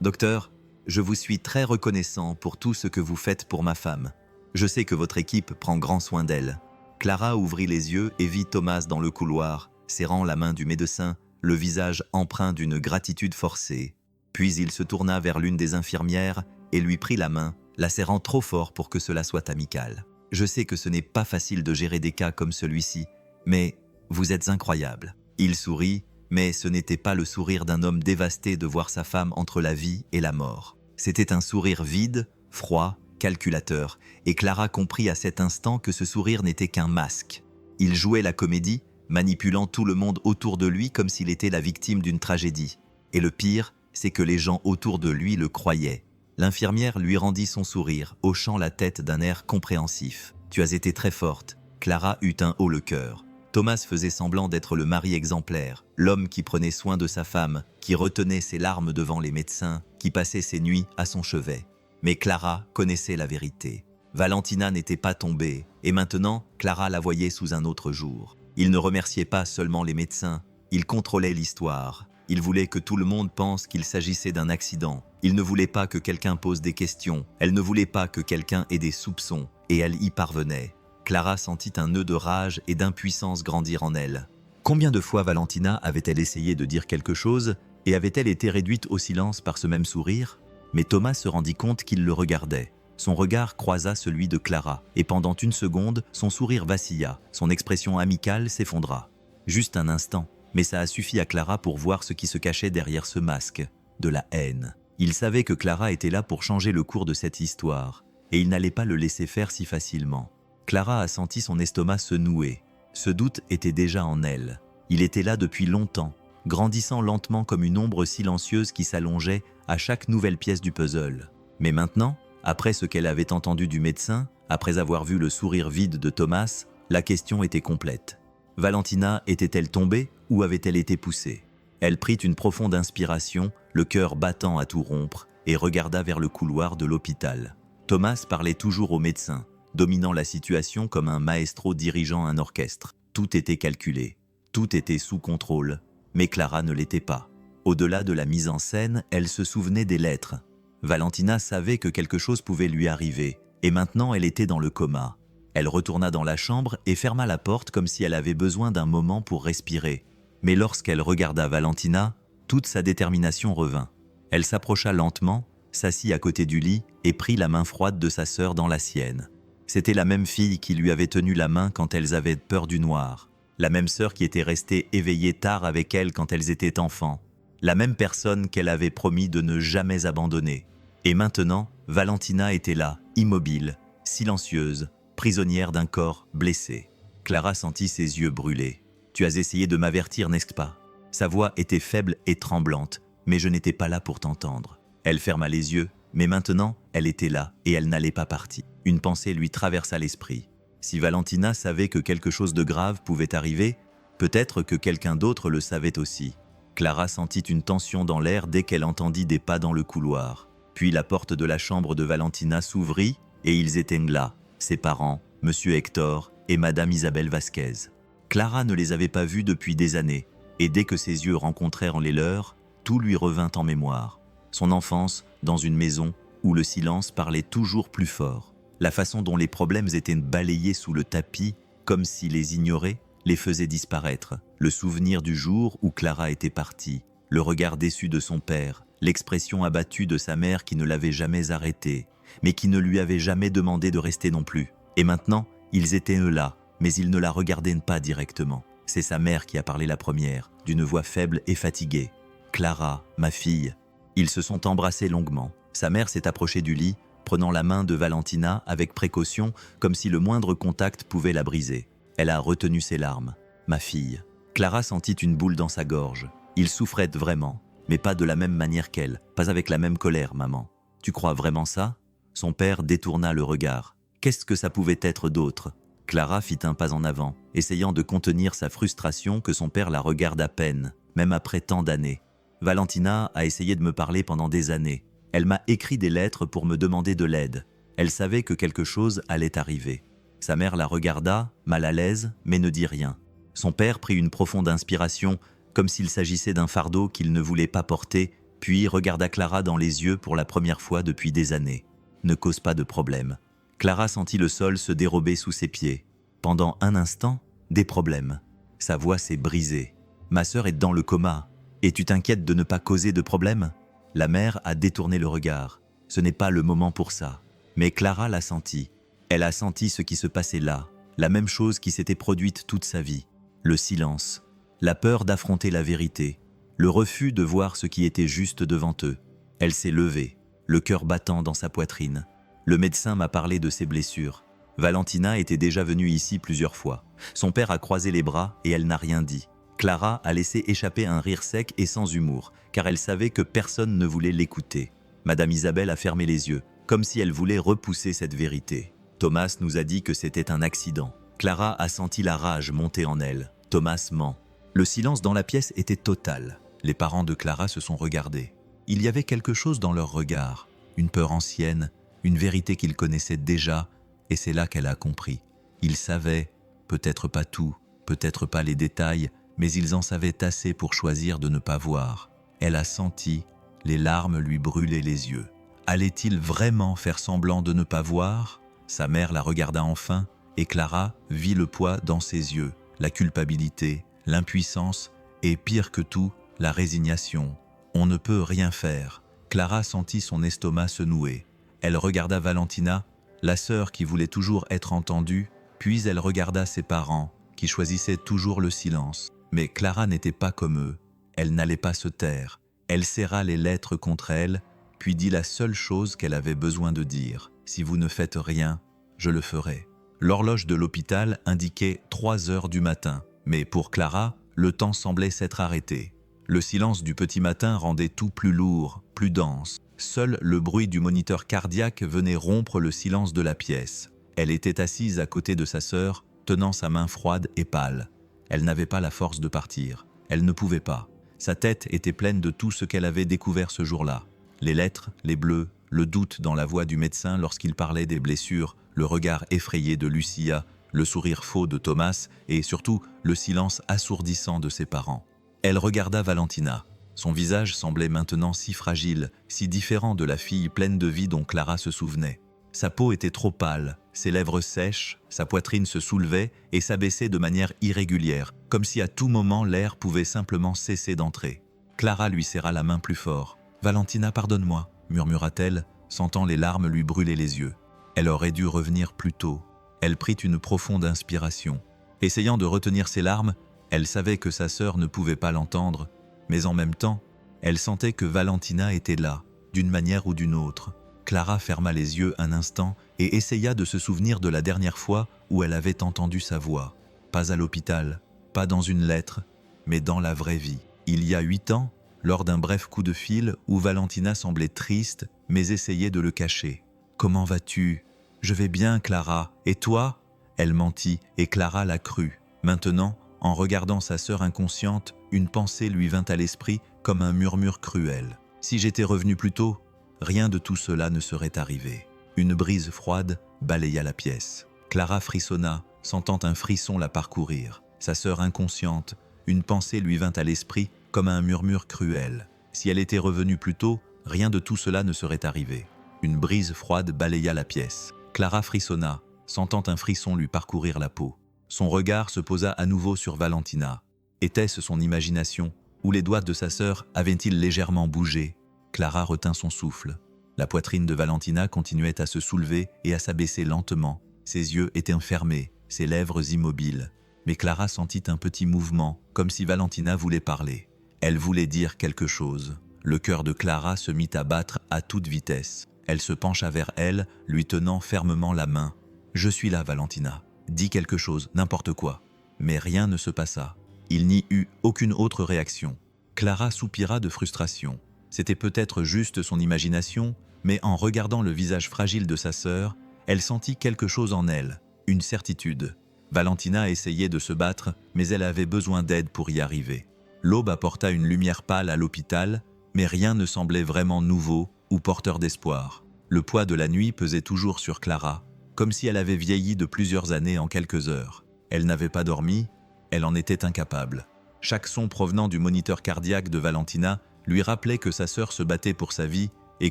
Docteur, je vous suis très reconnaissant pour tout ce que vous faites pour ma femme. Je sais que votre équipe prend grand soin d'elle. » Clara ouvrit les yeux et vit Thomas dans le couloir, serrant la main du médecin, le visage empreint d'une gratitude forcée. Puis il se tourna vers l'une des infirmières et lui prit la main, la serrant trop fort pour que cela soit amical. « Je sais que ce n'est pas facile de gérer des cas comme celui-ci, mais vous êtes incroyable. » Il sourit, mais ce n'était pas le sourire d'un homme dévasté de voir sa femme entre la vie et la mort. C'était un sourire vide, froid, calculateur, et Clara comprit à cet instant que ce sourire n'était qu'un masque. Il jouait la comédie, manipulant tout le monde autour de lui comme s'il était la victime d'une tragédie. Et le pire, c'est que les gens autour de lui le croyaient. L'infirmière lui rendit son sourire, hochant la tête d'un air compréhensif. « Tu as été très forte. » Clara eut un haut le cœur. Thomas faisait semblant d'être le mari exemplaire, l'homme qui prenait soin de sa femme, qui retenait ses larmes devant les médecins, qui passait ses nuits à son chevet. Mais Clara connaissait la vérité. Valentina n'était pas tombée, et maintenant, Clara la voyait sous un autre jour. Il ne remerciait pas seulement les médecins, il contrôlait l'histoire. Il voulait que tout le monde pense qu'il s'agissait d'un accident. Il ne voulait pas que quelqu'un pose des questions. Elle ne voulait pas que quelqu'un ait des soupçons, et elle y parvenait. Clara sentit un nœud de rage et d'impuissance grandir en elle. Combien de fois Valentina avait-elle essayé de dire quelque chose et avait-elle été réduite au silence par ce même sourire? Mais Thomas se rendit compte qu'il le regardait. Son regard croisa celui de Clara et pendant une seconde, son sourire vacilla, son expression amicale s'effondra. Juste un instant, mais ça a suffi à Clara pour voir ce qui se cachait derrière ce masque, de la haine. Il savait que Clara était là pour changer le cours de cette histoire et il n'allait pas le laisser faire si facilement. Clara a senti son estomac se nouer. Ce doute était déjà en elle. Il était là depuis longtemps, grandissant lentement comme une ombre silencieuse qui s'allongeait à chaque nouvelle pièce du puzzle. Mais maintenant, après ce qu'elle avait entendu du médecin, après avoir vu le sourire vide de Thomas, la question était complète. Valentina était-elle tombée ou avait-elle été poussée? Elle prit une profonde inspiration, le cœur battant à tout rompre, et regarda vers le couloir de l'hôpital. Thomas parlait toujours au médecin, dominant la situation comme un maestro dirigeant un orchestre. Tout était calculé, tout était sous contrôle, mais Clara ne l'était pas. Au-delà de la mise en scène, elle se souvenait des lettres. Valentina savait que quelque chose pouvait lui arriver, et maintenant elle était dans le coma. Elle retourna dans la chambre et ferma la porte comme si elle avait besoin d'un moment pour respirer. Mais lorsqu'elle regarda Valentina, toute sa détermination revint. Elle s'approcha lentement, s'assit à côté du lit et prit la main froide de sa sœur dans la sienne. C'était la même fille qui lui avait tenu la main quand elles avaient peur du noir. La même sœur qui était restée éveillée tard avec elle quand elles étaient enfants. La même personne qu'elle avait promis de ne jamais abandonner. Et maintenant, Valentina était là, immobile, silencieuse, prisonnière d'un corps blessé. Clara sentit ses yeux brûler. « Tu as essayé de m'avertir, n'est-ce pas ?» Sa voix était faible et tremblante, mais je n'étais pas là pour t'entendre. Elle ferma les yeux, mais maintenant, elle était là et elle n'allait pas partir. Une pensée lui traversa l'esprit. Si Valentina savait que quelque chose de grave pouvait arriver, peut-être que quelqu'un d'autre le savait aussi. Clara sentit une tension dans l'air dès qu'elle entendit des pas dans le couloir. Puis la porte de la chambre de Valentina s'ouvrit et ils étaient là, ses parents, Monsieur Hector et Madame Isabelle Vasquez. Clara ne les avait pas vus depuis des années, et dès que ses yeux rencontrèrent les leurs, tout lui revint en mémoire. Son enfance, dans une maison où le silence parlait toujours plus fort. La façon dont les problèmes étaient balayés sous le tapis, comme si les ignorer, les faisait disparaître. Le souvenir du jour où Clara était partie, le regard déçu de son père, l'expression abattue de sa mère qui ne l'avait jamais arrêtée, mais qui ne lui avait jamais demandé de rester non plus. Et maintenant, ils étaient eux là, mais ils ne la regardaient pas directement. C'est sa mère qui a parlé la première, d'une voix faible et fatiguée. « Clara, ma fille ». Ils se sont embrassés longuement. Sa mère s'est approchée du lit, prenant la main de Valentina avec précaution, comme si le moindre contact pouvait la briser. Elle a retenu ses larmes. « Ma fille ». Clara sentit une boule dans sa gorge. Il souffrait vraiment, mais pas de la même manière qu'elle, pas avec la même colère, maman. « Tu crois vraiment ça ?» Son père détourna le regard. Qu'est-ce que ça pouvait être d'autre? Clara fit un pas en avant, essayant de contenir sa frustration que son père la regarde à peine, même après tant d'années. Valentina a essayé de me parler pendant des années. Elle m'a écrit des lettres pour me demander de l'aide. Elle savait que quelque chose allait arriver. Sa mère la regarda, mal à l'aise, mais ne dit rien. Son père prit une profonde inspiration, comme s'il s'agissait d'un fardeau qu'il ne voulait pas porter, puis regarda Clara dans les yeux pour la première fois depuis des années. Ne cause pas de problème. Clara sentit le sol se dérober sous ses pieds. Pendant un instant, des problèmes. Sa voix s'est brisée. « Ma sœur est dans le coma. Et tu t'inquiètes de ne pas causer de problème ?» La mère a détourné le regard. Ce n'est pas le moment pour ça. Mais Clara l'a senti. Elle a senti ce qui se passait là, la même chose qui s'était produite toute sa vie. Le silence, la peur d'affronter la vérité, le refus de voir ce qui était juste devant eux. Elle s'est levée, le cœur battant dans sa poitrine. Le médecin m'a parlé de ses blessures. Valentina était déjà venue ici plusieurs fois. Son père a croisé les bras et elle n'a rien dit. Clara a laissé échapper un rire sec et sans humour, car elle savait que personne ne voulait l'écouter. Madame Isabelle a fermé les yeux, comme si elle voulait repousser cette vérité. Thomas nous a dit que c'était un accident. Clara a senti la rage monter en elle. Thomas ment. Le silence dans la pièce était total. Les parents de Clara se sont regardés. Il y avait quelque chose dans leur regard, une peur ancienne, une vérité qu'ils connaissaient déjà, et c'est là qu'elle a compris. Ils savaient, peut-être pas tout, peut-être pas les détails, mais ils en savaient assez pour choisir de ne pas voir. Elle a senti, les larmes lui brûlaient les yeux. Allait-il vraiment faire semblant de ne pas voir? Sa mère la regarda enfin, et Clara vit le poids dans ses yeux, la culpabilité, l'impuissance, et pire que tout, la résignation. On ne peut rien faire. Clara sentit son estomac se nouer. Elle regarda Valentina, la sœur qui voulait toujours être entendue, puis elle regarda ses parents, qui choisissaient toujours le silence. Mais Clara n'était pas comme eux. Elle n'allait pas se taire. Elle serra les lettres contre elle, puis dit la seule chose qu'elle avait besoin de dire. « Si vous ne faites rien, je le ferai. » L'horloge de l'hôpital indiquait 3 heures du matin, mais pour Clara, le temps semblait s'être arrêté. Le silence du petit matin rendait tout plus lourd, plus dense. Seul le bruit du moniteur cardiaque venait rompre le silence de la pièce. Elle était assise à côté de sa sœur, tenant sa main froide et pâle. Elle n'avait pas la force de partir. Elle ne pouvait pas. Sa tête était pleine de tout ce qu'elle avait découvert ce jour-là. Les lettres, les bleus, le doute dans la voix du médecin lorsqu'il parlait des blessures, le regard effrayé de Lucia, le sourire faux de Thomas et surtout le silence assourdissant de ses parents. Elle regarda Valentina. Son visage semblait maintenant si fragile, si différent de la fille pleine de vie dont Clara se souvenait. Sa peau était trop pâle, ses lèvres sèches, sa poitrine se soulevait et s'abaissait de manière irrégulière, comme si à tout moment l'air pouvait simplement cesser d'entrer. Clara lui serra la main plus fort. « Valentina, pardonne-moi » murmura-t-elle, sentant les larmes lui brûler les yeux. Elle aurait dû revenir plus tôt. Elle prit une profonde inspiration. Essayant de retenir ses larmes, elle savait que sa sœur ne pouvait pas l'entendre, mais en même temps, elle sentait que Valentina était là, d'une manière ou d'une autre. Clara ferma les yeux un instant et essaya de se souvenir de la dernière fois où elle avait entendu sa voix. Pas à l'hôpital, pas dans une lettre, mais dans la vraie vie. Il y a 8 ans, lors d'un bref coup de fil où Valentina semblait triste, mais essayait de le cacher. « Comment vas-tu ? » ?»« Je vais bien, Clara. Et toi ?» Elle mentit et Clara la crut. Maintenant, en regardant sa sœur inconsciente, une pensée lui vint à l'esprit comme un murmure cruel. « Si j'étais revenue plus tôt, rien de tout cela ne serait arrivé. » Une brise froide balaya la pièce. Clara frissonna, sentant un frisson la parcourir. Sa sœur inconsciente, une pensée lui vint à l'esprit comme un murmure cruel. Si elle était revenue plus tôt, rien de tout cela ne serait arrivé. Une brise froide balaya la pièce. Clara frissonna, sentant un frisson lui parcourir la peau. Son regard se posa à nouveau sur Valentina. Était-ce son imagination, ou les doigts de sa sœur avaient-ils légèrement bougé? Clara retint son souffle. La poitrine de Valentina continuait à se soulever et à s'abaisser lentement. Ses yeux étaient fermés, ses lèvres immobiles. Mais Clara sentit un petit mouvement, comme si Valentina voulait parler. Elle voulait dire quelque chose. Le cœur de Clara se mit à battre à toute vitesse. Elle se pencha vers elle, lui tenant fermement la main. « Je suis là, Valentina. Dis quelque chose, n'importe quoi. » Mais rien ne se passa. Il n'y eut aucune autre réaction. Clara soupira de frustration. C'était peut-être juste son imagination, mais en regardant le visage fragile de sa sœur, elle sentit quelque chose en elle, une certitude. Valentina essayait de se battre, mais elle avait besoin d'aide pour y arriver. L'aube apporta une lumière pâle à l'hôpital, mais rien ne semblait vraiment nouveau ou porteur d'espoir. Le poids de la nuit pesait toujours sur Clara, comme si elle avait vieilli de plusieurs années en quelques heures. Elle n'avait pas dormi, elle en était incapable. Chaque son provenant du moniteur cardiaque de Valentina lui rappelait que sa sœur se battait pour sa vie et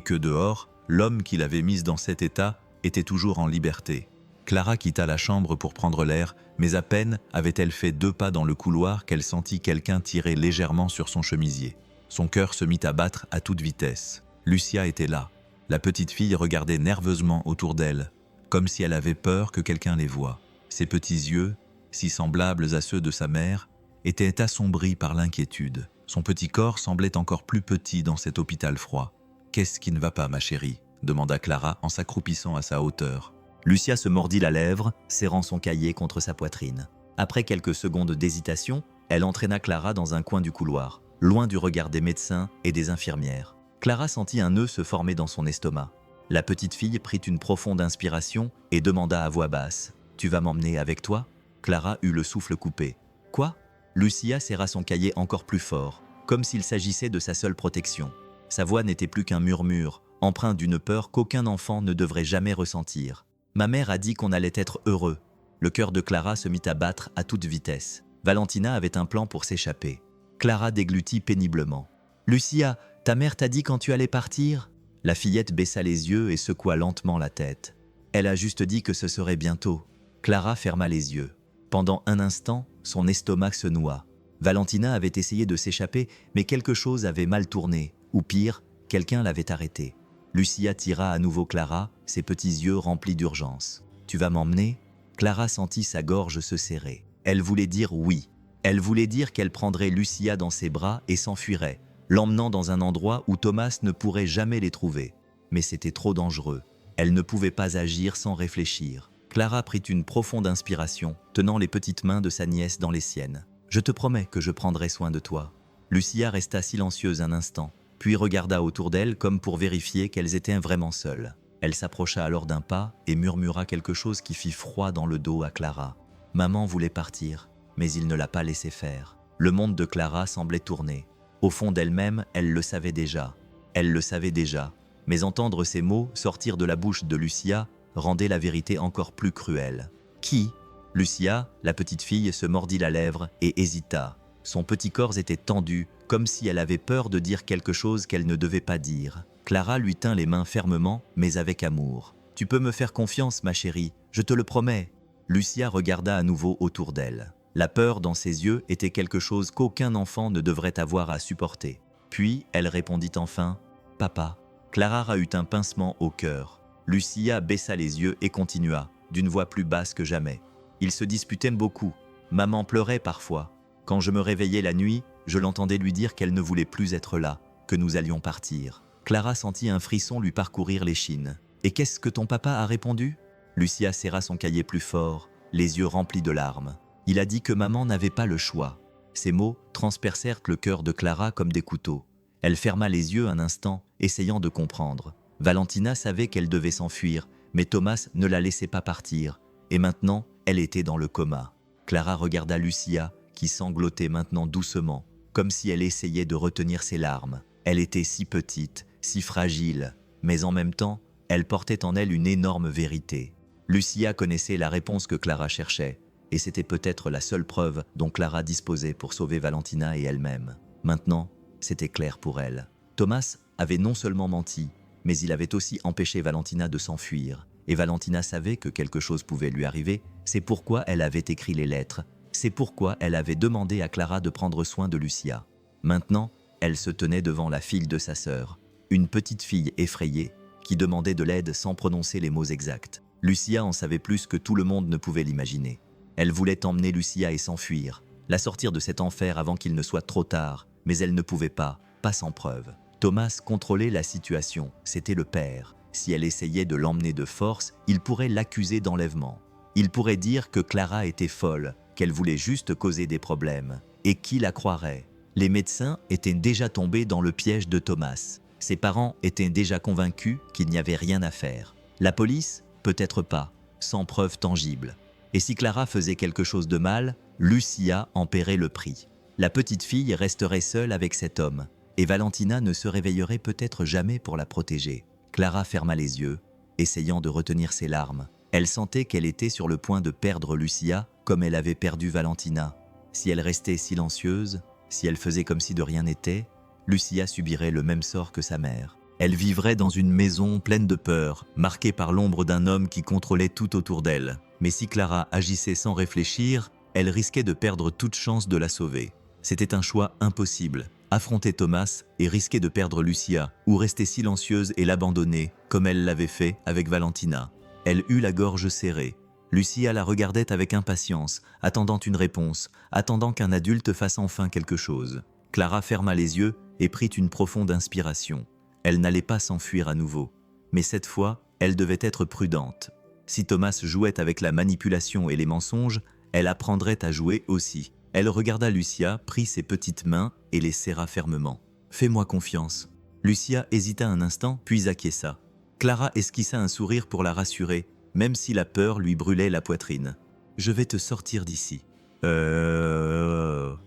que dehors, l'homme qui l'avait mise dans cet état était toujours en liberté. Clara quitta la chambre pour prendre l'air, mais à peine avait-elle fait 2 pas dans le couloir qu'elle sentit quelqu'un tirer légèrement sur son chemisier. Son cœur se mit à battre à toute vitesse. Lucia était là. La petite fille regardait nerveusement autour d'elle, comme si elle avait peur que quelqu'un les voie. Ses petits yeux, si semblables à ceux de sa mère, étaient assombris par l'inquiétude. Son petit corps semblait encore plus petit dans cet hôpital froid. « Qu'est-ce qui ne va pas, ma chérie ?» demanda Clara en s'accroupissant à sa hauteur.
Lucia se mordit la lèvre, serrant son cahier contre sa poitrine. Après quelques secondes d'hésitation, elle entraîna Clara dans un coin du couloir, loin du regard des médecins et des infirmières. Clara sentit un nœud se former dans son estomac. La petite fille prit une profonde inspiration et demanda à voix basse « Tu vas m'emmener avec toi ?» Clara eut le souffle coupé. « Quoi ?» Lucia serra son cahier encore plus fort, comme s'il s'agissait de sa seule protection. Sa voix n'était plus qu'un murmure, empreint d'une peur qu'aucun enfant ne devrait jamais ressentir. « Ma mère a dit qu'on allait être heureux. » Le cœur de Clara se mit à battre à toute vitesse. Valentina avait un plan pour s'échapper. Clara déglutit péniblement. « Lucia, ta mère t'a dit quand tu allais partir ?» La fillette baissa les yeux et secoua lentement la tête. « Elle a juste dit que ce serait bientôt. » Clara ferma les yeux. Pendant un instant, son estomac se noua. Valentina avait essayé de s'échapper, mais quelque chose avait mal tourné, ou pire, quelqu'un l'avait arrêtée. Lucia tira à nouveau Clara, ses petits yeux remplis d'urgence. « Tu vas m'emmener ?» Clara sentit sa gorge se serrer. Elle voulait dire oui. Elle voulait dire qu'elle prendrait Lucia dans ses bras et s'enfuirait, l'emmenant dans un endroit où Thomas ne pourrait jamais les trouver. Mais c'était trop dangereux. Elle ne pouvait pas agir sans réfléchir. Clara prit une profonde inspiration, tenant les petites mains de sa nièce dans les siennes. « Je te promets que je prendrai soin de toi. » Lucia resta silencieuse un instant, puis regarda autour d'elle comme pour vérifier qu'elles étaient vraiment seules. Elle s'approcha alors d'un pas et murmura quelque chose qui fit froid dans le dos à Clara. Maman voulait partir, mais il ne l'a pas laissé faire. Le monde de Clara semblait tourner. Au fond d'elle-même, elle le savait déjà. Elle le savait déjà, mais entendre ces mots sortir de la bouche de Lucia rendait la vérité encore plus cruelle. « Qui ?» Lucia, la petite fille, se mordit la lèvre et hésita. Son petit corps était tendu, comme si elle avait peur de dire quelque chose qu'elle ne devait pas dire. Clara lui tint les mains fermement, mais avec amour. « Tu peux me faire confiance, ma chérie, je te le promets. » Lucia regarda à nouveau autour d'elle. La peur dans ses yeux était quelque chose qu'aucun enfant ne devrait avoir à supporter. Puis, elle répondit enfin « Papa ». Clara eut un pincement au cœur. Lucia baissa les yeux et continua, d'une voix plus basse que jamais. Ils se disputaient beaucoup. Maman pleurait parfois. Quand je me réveillais la nuit, je l'entendais lui dire qu'elle ne voulait plus être là, que nous allions partir. Clara sentit un frisson lui parcourir l'échine. « Et qu'est-ce que ton papa a répondu ?» Lucia serra son cahier plus fort, les yeux remplis de larmes. « Il a dit que maman n'avait pas le choix. » Ces mots transpercèrent le cœur de Clara comme des couteaux. Elle ferma les yeux un instant, essayant de comprendre. Valentina savait qu'elle devait s'enfuir, mais Thomas ne la laissait pas partir. Et maintenant, elle était dans le coma. Clara regarda Lucia, qui sanglotait maintenant doucement, comme si elle essayait de retenir ses larmes. Elle était si petite, si fragile, mais en même temps, elle portait en elle une énorme vérité. Lucia connaissait la réponse que Clara cherchait, et c'était peut-être la seule preuve dont Clara disposait pour sauver Valentina et elle-même. Maintenant, c'était clair pour elle. Thomas avait non seulement menti, mais il avait aussi empêché Valentina de s'enfuir. Et Valentina savait que quelque chose pouvait lui arriver, c'est pourquoi elle avait écrit les lettres, c'est pourquoi elle avait demandé à Clara de prendre soin de Lucia. Maintenant, elle se tenait devant la fille de sa sœur, une petite fille effrayée, qui demandait de l'aide sans prononcer les mots exacts. Lucia en savait plus que tout le monde ne pouvait l'imaginer. Elle voulait emmener Lucia et s'enfuir, la sortir de cet enfer avant qu'il ne soit trop tard, mais elle ne pouvait pas sans preuve. Thomas contrôlait la situation, c'était le père. Si elle essayait de l'emmener de force, il pourrait l'accuser d'enlèvement. Il pourrait dire que Clara était folle, qu'elle voulait juste causer des problèmes. Et qui la croirait? Les médecins étaient déjà tombés dans le piège de Thomas. Ses parents étaient déjà convaincus qu'il n'y avait rien à faire. La police? Peut-être pas, sans preuve tangible. Et si Clara faisait quelque chose de mal, Lucia en paierait le prix. La petite fille resterait seule avec cet homme, et Valentina ne se réveillerait peut-être jamais pour la protéger. Clara ferma les yeux, essayant de retenir ses larmes. Elle sentait qu'elle était sur le point de perdre Lucia comme elle avait perdu Valentina. Si elle restait silencieuse, si elle faisait comme si de rien n'était, Lucia subirait le même sort que sa mère. Elle vivrait dans une maison pleine de peur, marquée par l'ombre d'un homme qui contrôlait tout autour d'elle. Mais si Clara agissait sans réfléchir, elle risquait de perdre toute chance de la sauver. C'était un choix impossible. Affronter Thomas et risquer de perdre Lucia, ou rester silencieuse et l'abandonner, comme elle l'avait fait avec Valentina. Elle eut la gorge serrée. Lucia la regardait avec impatience, attendant une réponse, attendant qu'un adulte fasse enfin quelque chose. Clara ferma les yeux et prit une profonde inspiration. Elle n'allait pas s'enfuir à nouveau. Mais cette fois, elle devait être prudente. Si Thomas jouait avec la manipulation et les mensonges, elle apprendrait à jouer aussi. Elle regarda Lucia, prit ses petites mains et les serra fermement. « Fais-moi confiance. » Lucia hésita un instant, puis acquiesça. Clara esquissa un sourire pour la rassurer, même si la peur lui brûlait la poitrine. « Je vais te sortir d'ici. » Elle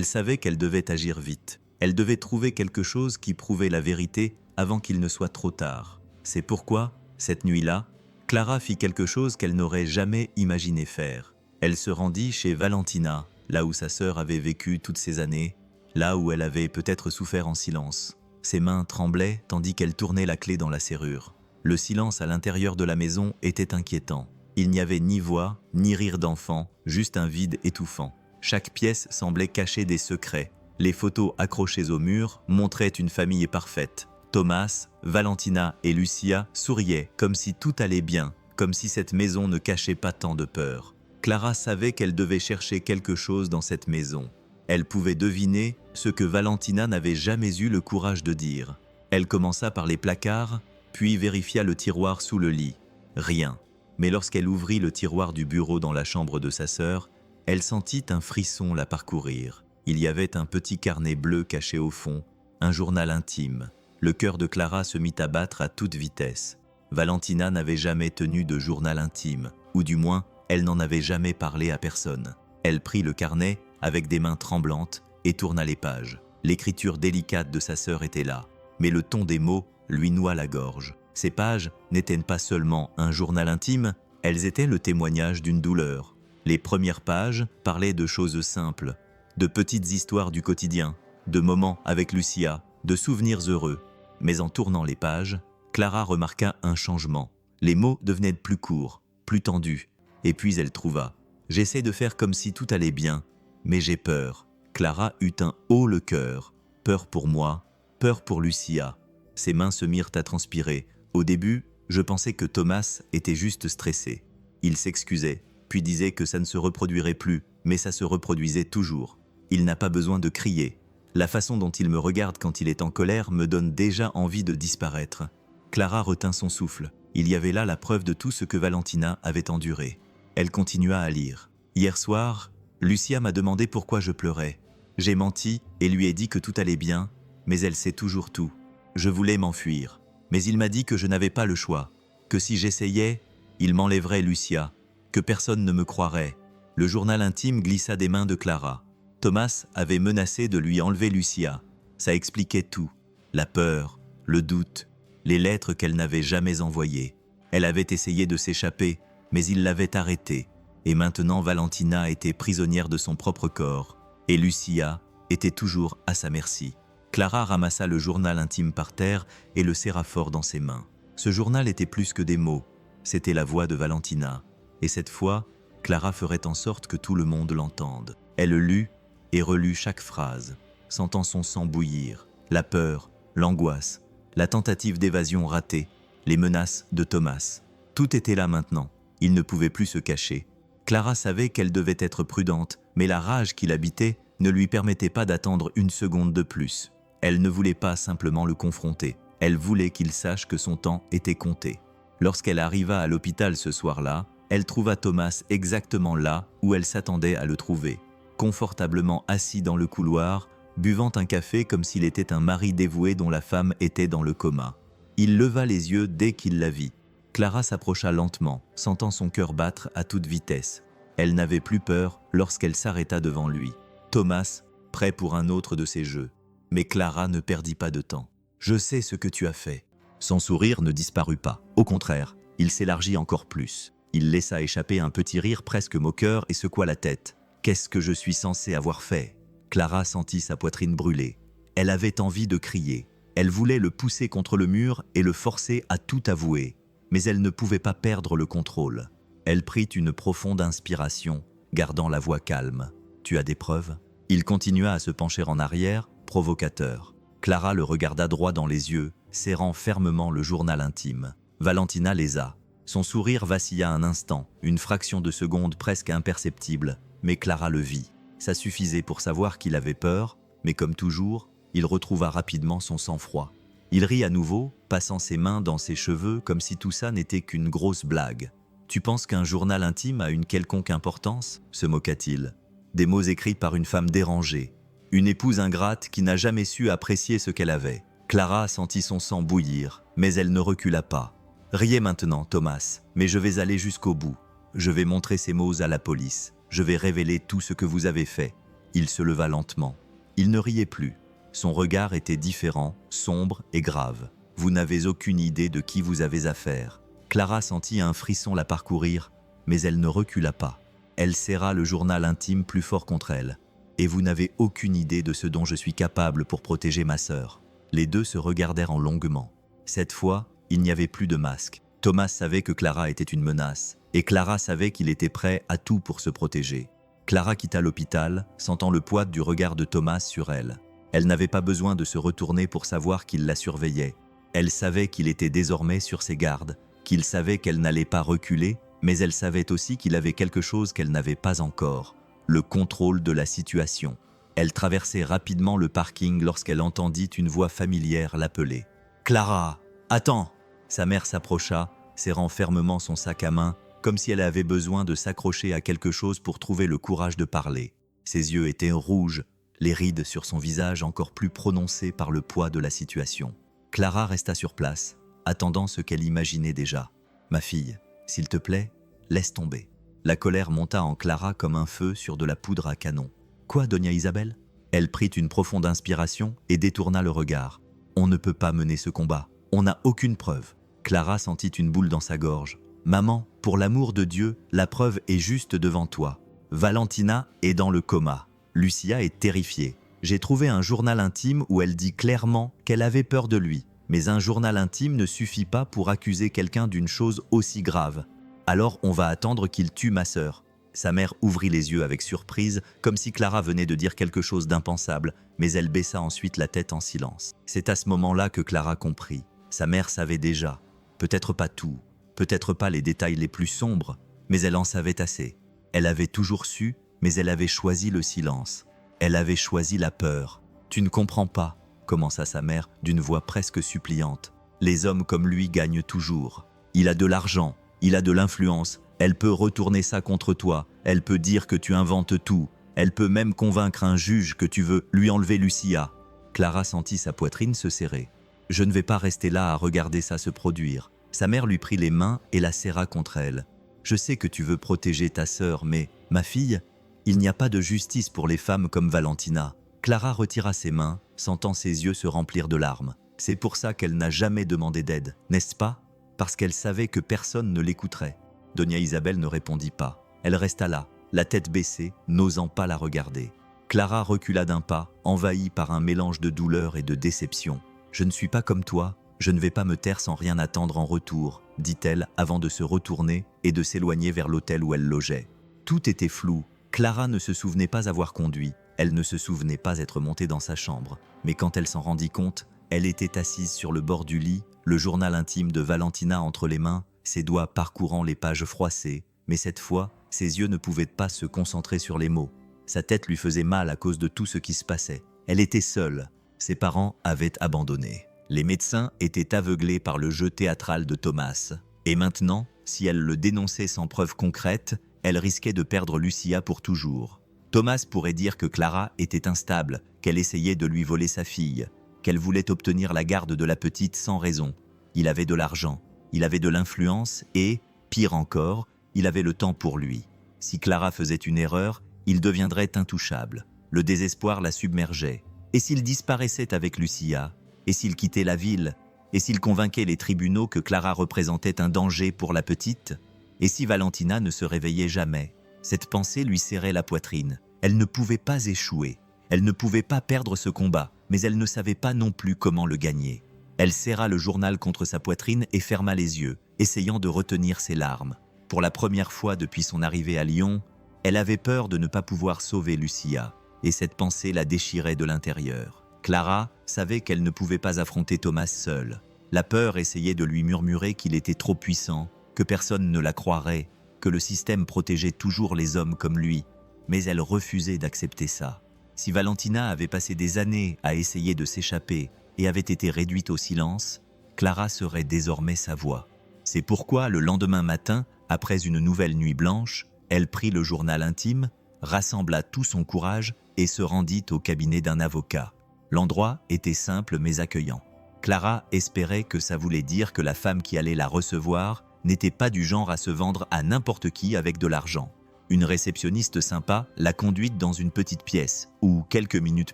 savait qu'elle devait agir vite. Elle devait trouver quelque chose qui prouvait la vérité avant qu'il ne soit trop tard. C'est pourquoi, cette nuit-là, Clara fit quelque chose qu'elle n'aurait jamais imaginé faire. Elle se rendit chez Valentina, là où sa sœur avait vécu toutes ces années, là où elle avait peut-être souffert en silence. Ses mains tremblaient tandis qu'elle tournait la clé dans la serrure. Le silence à l'intérieur de la maison était inquiétant. Il n'y avait ni voix, ni rire d'enfant, juste un vide étouffant. Chaque pièce semblait cacher des secrets. Les photos accrochées au mur montraient une famille parfaite. Thomas, Valentina et Lucia souriaient comme si tout allait bien, comme si cette maison ne cachait pas tant de peur. Clara savait qu'elle devait chercher quelque chose dans cette maison. Elle pouvait deviner ce que Valentina n'avait jamais eu le courage de dire. Elle commença par les placards, puis vérifia le tiroir sous le lit. Rien. Mais lorsqu'elle ouvrit le tiroir du bureau dans la chambre de sa sœur, elle sentit un frisson la parcourir. Il y avait un petit carnet bleu caché au fond, un journal intime. Le cœur de Clara se mit à battre à toute vitesse. Valentina n'avait jamais tenu de journal intime, ou du moins, elle n'en avait jamais parlé à personne. Elle prit le carnet avec des mains tremblantes et tourna les pages. L'écriture délicate de sa sœur était là, mais le ton des mots lui noua la gorge. Ces pages n'étaient pas seulement un journal intime, elles étaient le témoignage d'une douleur. Les premières pages parlaient de choses simples, de petites histoires du quotidien, de moments avec Lucia, de souvenirs heureux. Mais en tournant les pages, Clara remarqua un changement. Les mots devenaient plus courts, plus tendus. Et puis elle trouva « J'essaie de faire comme si tout allait bien, mais j'ai peur. » Clara eut un haut le cœur. Peur pour moi, peur pour Lucia. Ses mains se mirent à transpirer. Au début, je pensais que Thomas était juste stressé. Il s'excusait, puis disait que ça ne se reproduirait plus, mais ça se reproduisait toujours. Il n'a pas besoin de crier. La façon dont il me regarde quand il est en colère me donne déjà envie de disparaître. Clara retint son souffle. Il y avait là la preuve de tout ce que Valentina avait enduré. Elle continua à lire. Hier soir, Lucia m'a demandé pourquoi je pleurais. J'ai menti et lui ai dit que tout allait bien, mais elle sait toujours tout. Je voulais m'enfuir, mais il m'a dit que je n'avais pas le choix, que si j'essayais, il m'enlèverait Lucia, que personne ne me croirait. Le journal intime glissa des mains de Clara. Thomas avait menacé de lui enlever Lucia. Ça expliquait tout. La peur, le doute, les lettres qu'elle n'avait jamais envoyées. Elle avait essayé de s'échapper, mais il l'avait arrêtée. Et maintenant Valentina était prisonnière de son propre corps. Et Lucia était toujours à sa merci. Clara ramassa le journal intime par terre et le serra fort dans ses mains. Ce journal était plus que des mots. C'était la voix de Valentina. Et cette fois, Clara ferait en sorte que tout le monde l'entende. Elle lut et relut chaque phrase, sentant son sang bouillir, la peur, l'angoisse, la tentative d'évasion ratée, les menaces de Thomas. Tout était là maintenant, il ne pouvait plus se cacher. Clara savait qu'elle devait être prudente, mais la rage qui l'habitait ne lui permettait pas d'attendre une seconde de plus. Elle ne voulait pas simplement le confronter, elle voulait qu'il sache que son temps était compté. Lorsqu'elle arriva à l'hôpital ce soir-là, elle trouva Thomas exactement là où elle s'attendait à le trouver, confortablement assis dans le couloir, buvant un café comme s'il était un mari dévoué dont la femme était dans le coma. Il leva les yeux dès qu'il la vit. Clara s'approcha lentement, sentant son cœur battre à toute vitesse. Elle n'avait plus peur lorsqu'elle s'arrêta devant lui. Thomas, prêt pour un autre de ses jeux. Mais Clara ne perdit pas de temps. « Je sais ce que tu as fait. » Son sourire ne disparut pas. Au contraire, il s'élargit encore plus. Il laissa échapper un petit rire presque moqueur et secoua la tête. « Qu'est-ce que je suis censé avoir fait ?» Clara sentit sa poitrine brûler. Elle avait envie de crier. Elle voulait le pousser contre le mur et le forcer à tout avouer. Mais elle ne pouvait pas perdre le contrôle. Elle prit une profonde inspiration, gardant la voix calme. « Tu as des preuves ?» Il continua à se pencher en arrière, provocateur. Clara le regarda droit dans les yeux, serrant fermement le journal intime. Valentina les a. Son sourire vacilla un instant, une fraction de seconde presque imperceptible, mais Clara le vit. Ça suffisait pour savoir qu'il avait peur, mais comme toujours, il retrouva rapidement son sang-froid. Il rit à nouveau, passant ses mains dans ses cheveux comme si tout ça n'était qu'une grosse blague. « Tu penses qu'un journal intime a une quelconque importance ?» se moqua-t-il. Des mots écrits par une femme dérangée, une épouse ingrate qui n'a jamais su apprécier ce qu'elle avait. Clara sentit son sang bouillir, mais elle ne recula pas. « Riez maintenant, Thomas, mais je vais aller jusqu'au bout. Je vais montrer ces mots à la police. Je vais révéler tout ce que vous avez fait. » Il se leva lentement. Il ne riait plus. Son regard était différent, sombre et grave. « Vous n'avez aucune idée de qui vous avez affaire. » Clara sentit un frisson la parcourir, mais elle ne recula pas. Elle serra le journal intime plus fort contre elle. « Et vous n'avez aucune idée de ce dont je suis capable pour protéger ma sœur. » Les deux se regardèrent en longuement. Cette fois, il n'y avait plus de masque. Thomas savait que Clara était une menace, et Clara savait qu'il était prêt à tout pour se protéger. Clara quitta l'hôpital, sentant le poids du regard de Thomas sur elle. Elle n'avait pas besoin de se retourner pour savoir qu'il la surveillait. Elle savait qu'il était désormais sur ses gardes, qu'il savait qu'elle n'allait pas reculer, mais elle savait aussi qu'il avait quelque chose qu'elle n'avait pas encore, le contrôle de la situation. Elle traversait rapidement le parking lorsqu'elle entendit une voix familière l'appeler. « Clara, attends !» Sa mère s'approcha, serrant fermement son sac à main, comme si elle avait besoin de s'accrocher à quelque chose pour trouver le courage de parler. Ses yeux étaient rouges, les rides sur son visage encore plus prononcées par le poids de la situation. Clara resta sur place, attendant ce qu'elle imaginait déjà. « Ma fille, s'il te plaît, laisse tomber. » La colère monta en Clara comme un feu sur de la poudre à canon. « Quoi, Doña Isabel ?» Elle prit une profonde inspiration et détourna le regard. « On ne peut pas mener ce combat. On n'a aucune preuve. » Clara sentit une boule dans sa gorge. « Maman, pour l'amour de Dieu, la preuve est juste devant toi. Valentina est dans le coma. Lucia est terrifiée. J'ai trouvé un journal intime où elle dit clairement qu'elle avait peur de lui. Mais un journal intime ne suffit pas pour accuser quelqu'un d'une chose aussi grave. Alors on va attendre qu'il tue ma sœur. » Sa mère ouvrit les yeux avec surprise, comme si Clara venait de dire quelque chose d'impensable, mais elle baissa ensuite la tête en silence. C'est à ce moment-là que Clara comprit. Sa mère savait déjà. Peut-être pas tout, peut-être pas les détails les plus sombres, mais elle en savait assez. Elle avait toujours su, mais elle avait choisi le silence. Elle avait choisi la peur. « Tu ne comprends pas », commença sa mère d'une voix presque suppliante. « Les hommes comme lui gagnent toujours. Il a de l'argent, il a de l'influence. Elle peut retourner ça contre toi. Elle peut dire que tu inventes tout. Elle peut même convaincre un juge que tu veux lui enlever Lucia. » Clara sentit sa poitrine se serrer. « Je ne vais pas rester là à regarder ça se produire. » Sa mère lui prit les mains et la serra contre elle. « Je sais que tu veux protéger ta sœur, mais, ma fille, il n'y a pas de justice pour les femmes comme Valentina. » Clara retira ses mains, sentant ses yeux se remplir de larmes. C'est pour ça qu'elle n'a jamais demandé d'aide, n'est-ce pas? Parce qu'elle savait que personne ne l'écouterait. Doña Isabel ne répondit pas. Elle resta là, la tête baissée, n'osant pas la regarder. Clara recula d'un pas, envahie par un mélange de douleur et de déception. « Je ne suis pas comme toi, Je ne vais pas me taire sans rien attendre en retour, dit-elle avant de se retourner et de s'éloigner vers l'hôtel où elle logeait. Tout était flou. Clara ne se souvenait pas avoir conduit. Elle ne se souvenait pas être montée dans sa chambre. Mais quand elle s'en rendit compte, elle était assise sur le bord du lit, le journal intime de Valentina entre les mains, ses doigts parcourant les pages froissées. Mais cette fois, ses yeux ne pouvaient pas se concentrer sur les mots. Sa tête lui faisait mal à cause de tout ce qui se passait. Elle était seule. Ses parents avaient abandonné. Les médecins étaient aveuglés par le jeu théâtral de Thomas. Et maintenant, si elle le dénonçait sans preuve concrète, elle risquait de perdre Lucia pour toujours. Thomas pourrait dire que Clara était instable, qu'elle essayait de lui voler sa fille, qu'elle voulait obtenir la garde de la petite sans raison. Il avait de l'argent, il avait de l'influence et, pire encore, il avait le temps pour lui. Si Clara faisait une erreur, il deviendrait intouchable. Le désespoir la submergeait. Et s'il disparaissait avec Lucia ? Et s'il quittait la ville ? Et s'il convainquait les tribunaux que Clara représentait un danger pour la petite ? Et si Valentina ne se réveillait jamais ? Cette pensée lui serrait la poitrine. Elle ne pouvait pas échouer. Elle ne pouvait pas perdre ce combat, mais elle ne savait pas non plus comment le gagner. Elle serra le journal contre sa poitrine et ferma les yeux, essayant de retenir ses larmes. Pour la première fois depuis son arrivée à Lyon, elle avait peur de ne pas pouvoir sauver Lucia, et cette pensée la déchirait de l'intérieur. Clara savait qu'elle ne pouvait pas affronter Thomas seule. La peur essayait de lui murmurer qu'il était trop puissant, que personne ne la croirait, que le système protégeait toujours les hommes comme lui. Mais elle refusait d'accepter ça. Si Valentina avait passé des années à essayer de s'échapper et avait été réduite au silence, Clara serait désormais sa voix. C'est pourquoi le lendemain matin, après une nouvelle nuit blanche, elle prit le journal intime, rassembla tout son courage et se rendit au cabinet d'un avocat. L'endroit était simple mais accueillant. Clara espérait que ça voulait dire que la femme qui allait la recevoir n'était pas du genre à se vendre à n'importe qui avec de l'argent. Une réceptionniste sympa l'a conduite dans une petite pièce où, quelques minutes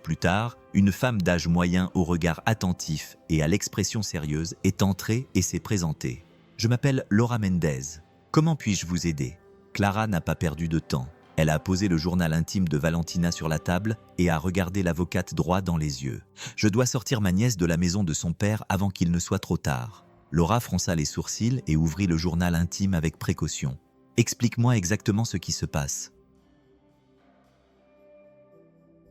plus tard, une femme d'âge moyen au regard attentif et à l'expression sérieuse est entrée et s'est présentée. « Je m'appelle Laura Mendez. Comment puis-je vous aider ?» Clara n'a pas perdu de temps. Elle a posé le journal intime de Valentina sur la table et a regardé l'avocate droit dans les yeux. « Je dois sortir ma nièce de la maison de son père avant qu'il ne soit trop tard. » Laura fronça les sourcils et ouvrit le journal intime avec précaution. « Explique-moi exactement ce qui se passe. »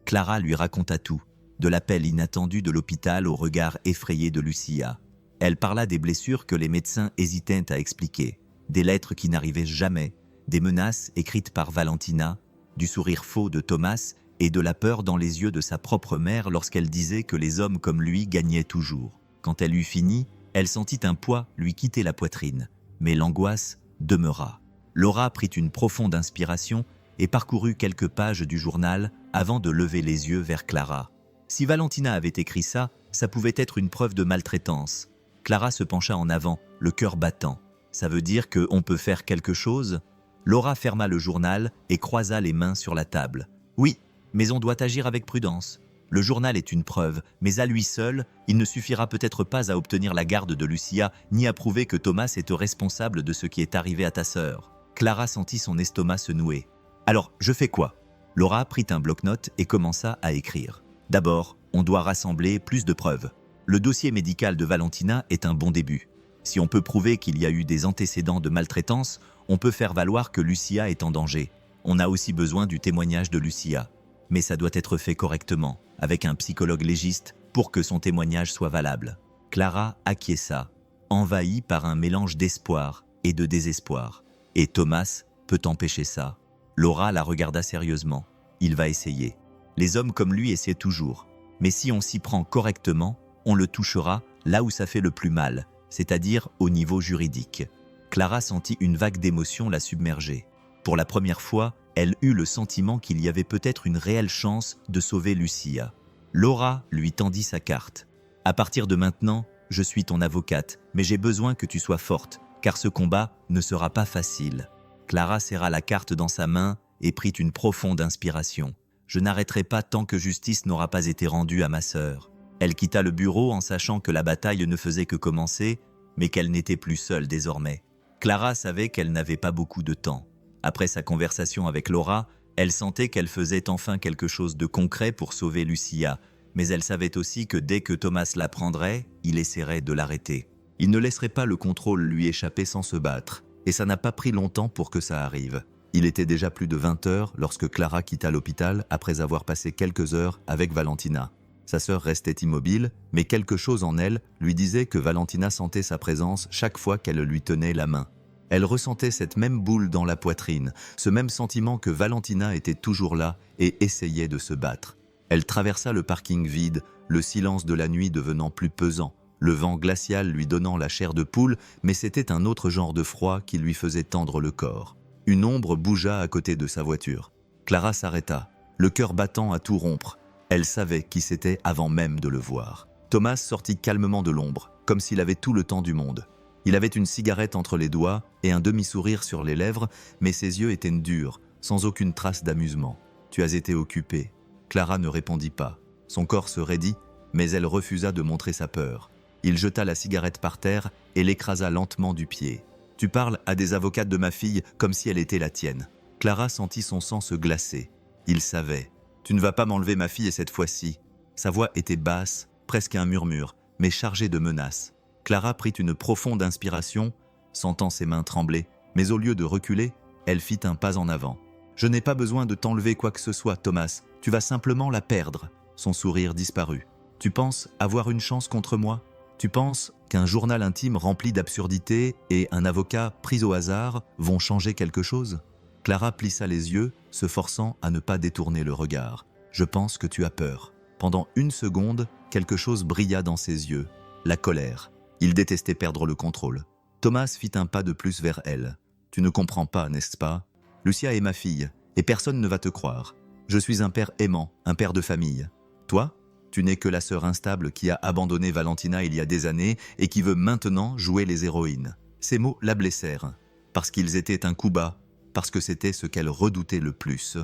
Clara lui raconta tout, de l'appel inattendu de l'hôpital au regard effrayé de Lucia. Elle parla des blessures que les médecins hésitaient à expliquer, des lettres qui n'arrivaient jamais, des menaces écrites par Valentina, du sourire faux de Thomas et de la peur dans les yeux de sa propre mère lorsqu'elle disait que les hommes comme lui gagnaient toujours. Quand elle eut fini, elle sentit un poids lui quitter la poitrine, mais l'angoisse demeura. Laura prit une profonde inspiration et parcourut quelques pages du journal avant de lever les yeux vers Clara. Si Valentina avait écrit ça, ça pouvait être une preuve de maltraitance. Clara se pencha en avant, le cœur battant. Ça veut dire qu'on peut faire quelque chose ? Laura ferma le journal et croisa les mains sur la table. Oui, mais on doit agir avec prudence. Le journal est une preuve, mais à lui seul, il ne suffira peut-être pas à obtenir la garde de Lucia, ni à prouver que Thomas est responsable de ce qui est arrivé à ta sœur. Clara sentit son estomac se nouer. Alors, je fais quoi ? Laura prit un bloc-notes et commença à écrire. D'abord, on doit rassembler plus de preuves. Le dossier médical de Valentina est un bon début. Si on peut prouver qu'il y a eu des antécédents de maltraitance, on peut faire valoir que Lucia est en danger. On a aussi besoin du témoignage de Lucia. Mais ça doit être fait correctement, avec un psychologue légiste, pour que son témoignage soit valable. Clara acquiesça, envahie par un mélange d'espoir et de désespoir. Et Thomas peut empêcher ça. Laura la regarda sérieusement. Il va essayer. Les hommes comme lui essaient toujours. Mais si on s'y prend correctement, on le touchera là où ça fait le plus mal, c'est-à-dire au niveau juridique. Clara sentit une vague d'émotion la submerger. Pour la première fois, elle eut le sentiment qu'il y avait peut-être une réelle chance de sauver Lucia. Laura lui tendit sa carte. « À partir de maintenant, je suis ton avocate, mais j'ai besoin que tu sois forte, car ce combat ne sera pas facile. » Clara serra la carte dans sa main et prit une profonde inspiration. « Je n'arrêterai pas tant que justice n'aura pas été rendue à ma sœur. » Elle quitta le bureau en sachant que la bataille ne faisait que commencer, mais qu'elle n'était plus seule désormais. Clara savait qu'elle n'avait pas beaucoup de temps. Après sa conversation avec Laura, elle sentait qu'elle faisait enfin quelque chose de concret pour sauver Lucia, Mais elle savait aussi que dès que Thomas la prendrait, il essaierait de l'arrêter. Il ne laisserait pas le contrôle lui échapper sans se battre. Et ça n'a pas pris longtemps pour que ça arrive. Il était déjà plus de 20 heures lorsque Clara quitta l'hôpital après avoir passé quelques heures avec Valentina. Sa sœur restait immobile, mais quelque chose en elle lui disait que Valentina sentait sa présence chaque fois qu'elle lui tenait la main. Elle ressentait cette même boule dans la poitrine, ce même sentiment que Valentina était toujours là et essayait de se battre. Elle traversa le parking vide, le silence de la nuit devenant plus pesant, le vent glacial lui donnant la chair de poule, mais c'était un autre genre de froid qui lui faisait tendre le corps. Une ombre bougea à côté de sa voiture. Clara s'arrêta, le cœur battant à tout rompre. Elle savait qui c'était avant même de le voir. Thomas sortit calmement de l'ombre, comme s'il avait tout le temps du monde. Il avait une cigarette entre les doigts et un demi-sourire sur les lèvres, mais ses yeux étaient durs, sans aucune trace d'amusement. « Tu as été occupé. » Clara ne répondit pas. Son corps se raidit, mais elle refusa de montrer sa peur. Il jeta la cigarette par terre et l'écrasa lentement du pied. « Tu parles à des avocates de ma fille comme si elle était la tienne. » Clara sentit son sang se glacer. Il savait. « Tu ne vas pas m'enlever ma fille et cette fois-ci. » Sa voix était basse, presque un murmure, mais chargée de menaces. Clara prit une profonde inspiration, sentant ses mains trembler, mais au lieu de reculer, elle fit un pas en avant. « Je n'ai pas besoin de t'enlever quoi que ce soit, Thomas. Tu vas simplement la perdre. » Son sourire disparut. « Tu penses avoir une chance contre moi ? Tu penses qu'un journal intime rempli d'absurdités et un avocat pris au hasard vont changer quelque chose ?» Clara plissa les yeux, se forçant à ne pas détourner le regard. « Je pense que tu as peur. » Pendant une seconde, quelque chose brilla dans ses yeux. La colère. Il détestait perdre le contrôle. Thomas fit un pas de plus vers elle. « Tu ne comprends pas, n'est-ce pas ? Lucia est ma fille, et personne ne va te croire. Je suis un père aimant, un père de famille. Toi, tu n'es que la sœur instable qui a abandonné Valentina il y a des années et qui veut maintenant jouer les héroïnes. » Ces mots la blessèrent, parce qu'ils étaient un coup bas, parce que c'était ce qu'elle redoutait le plus.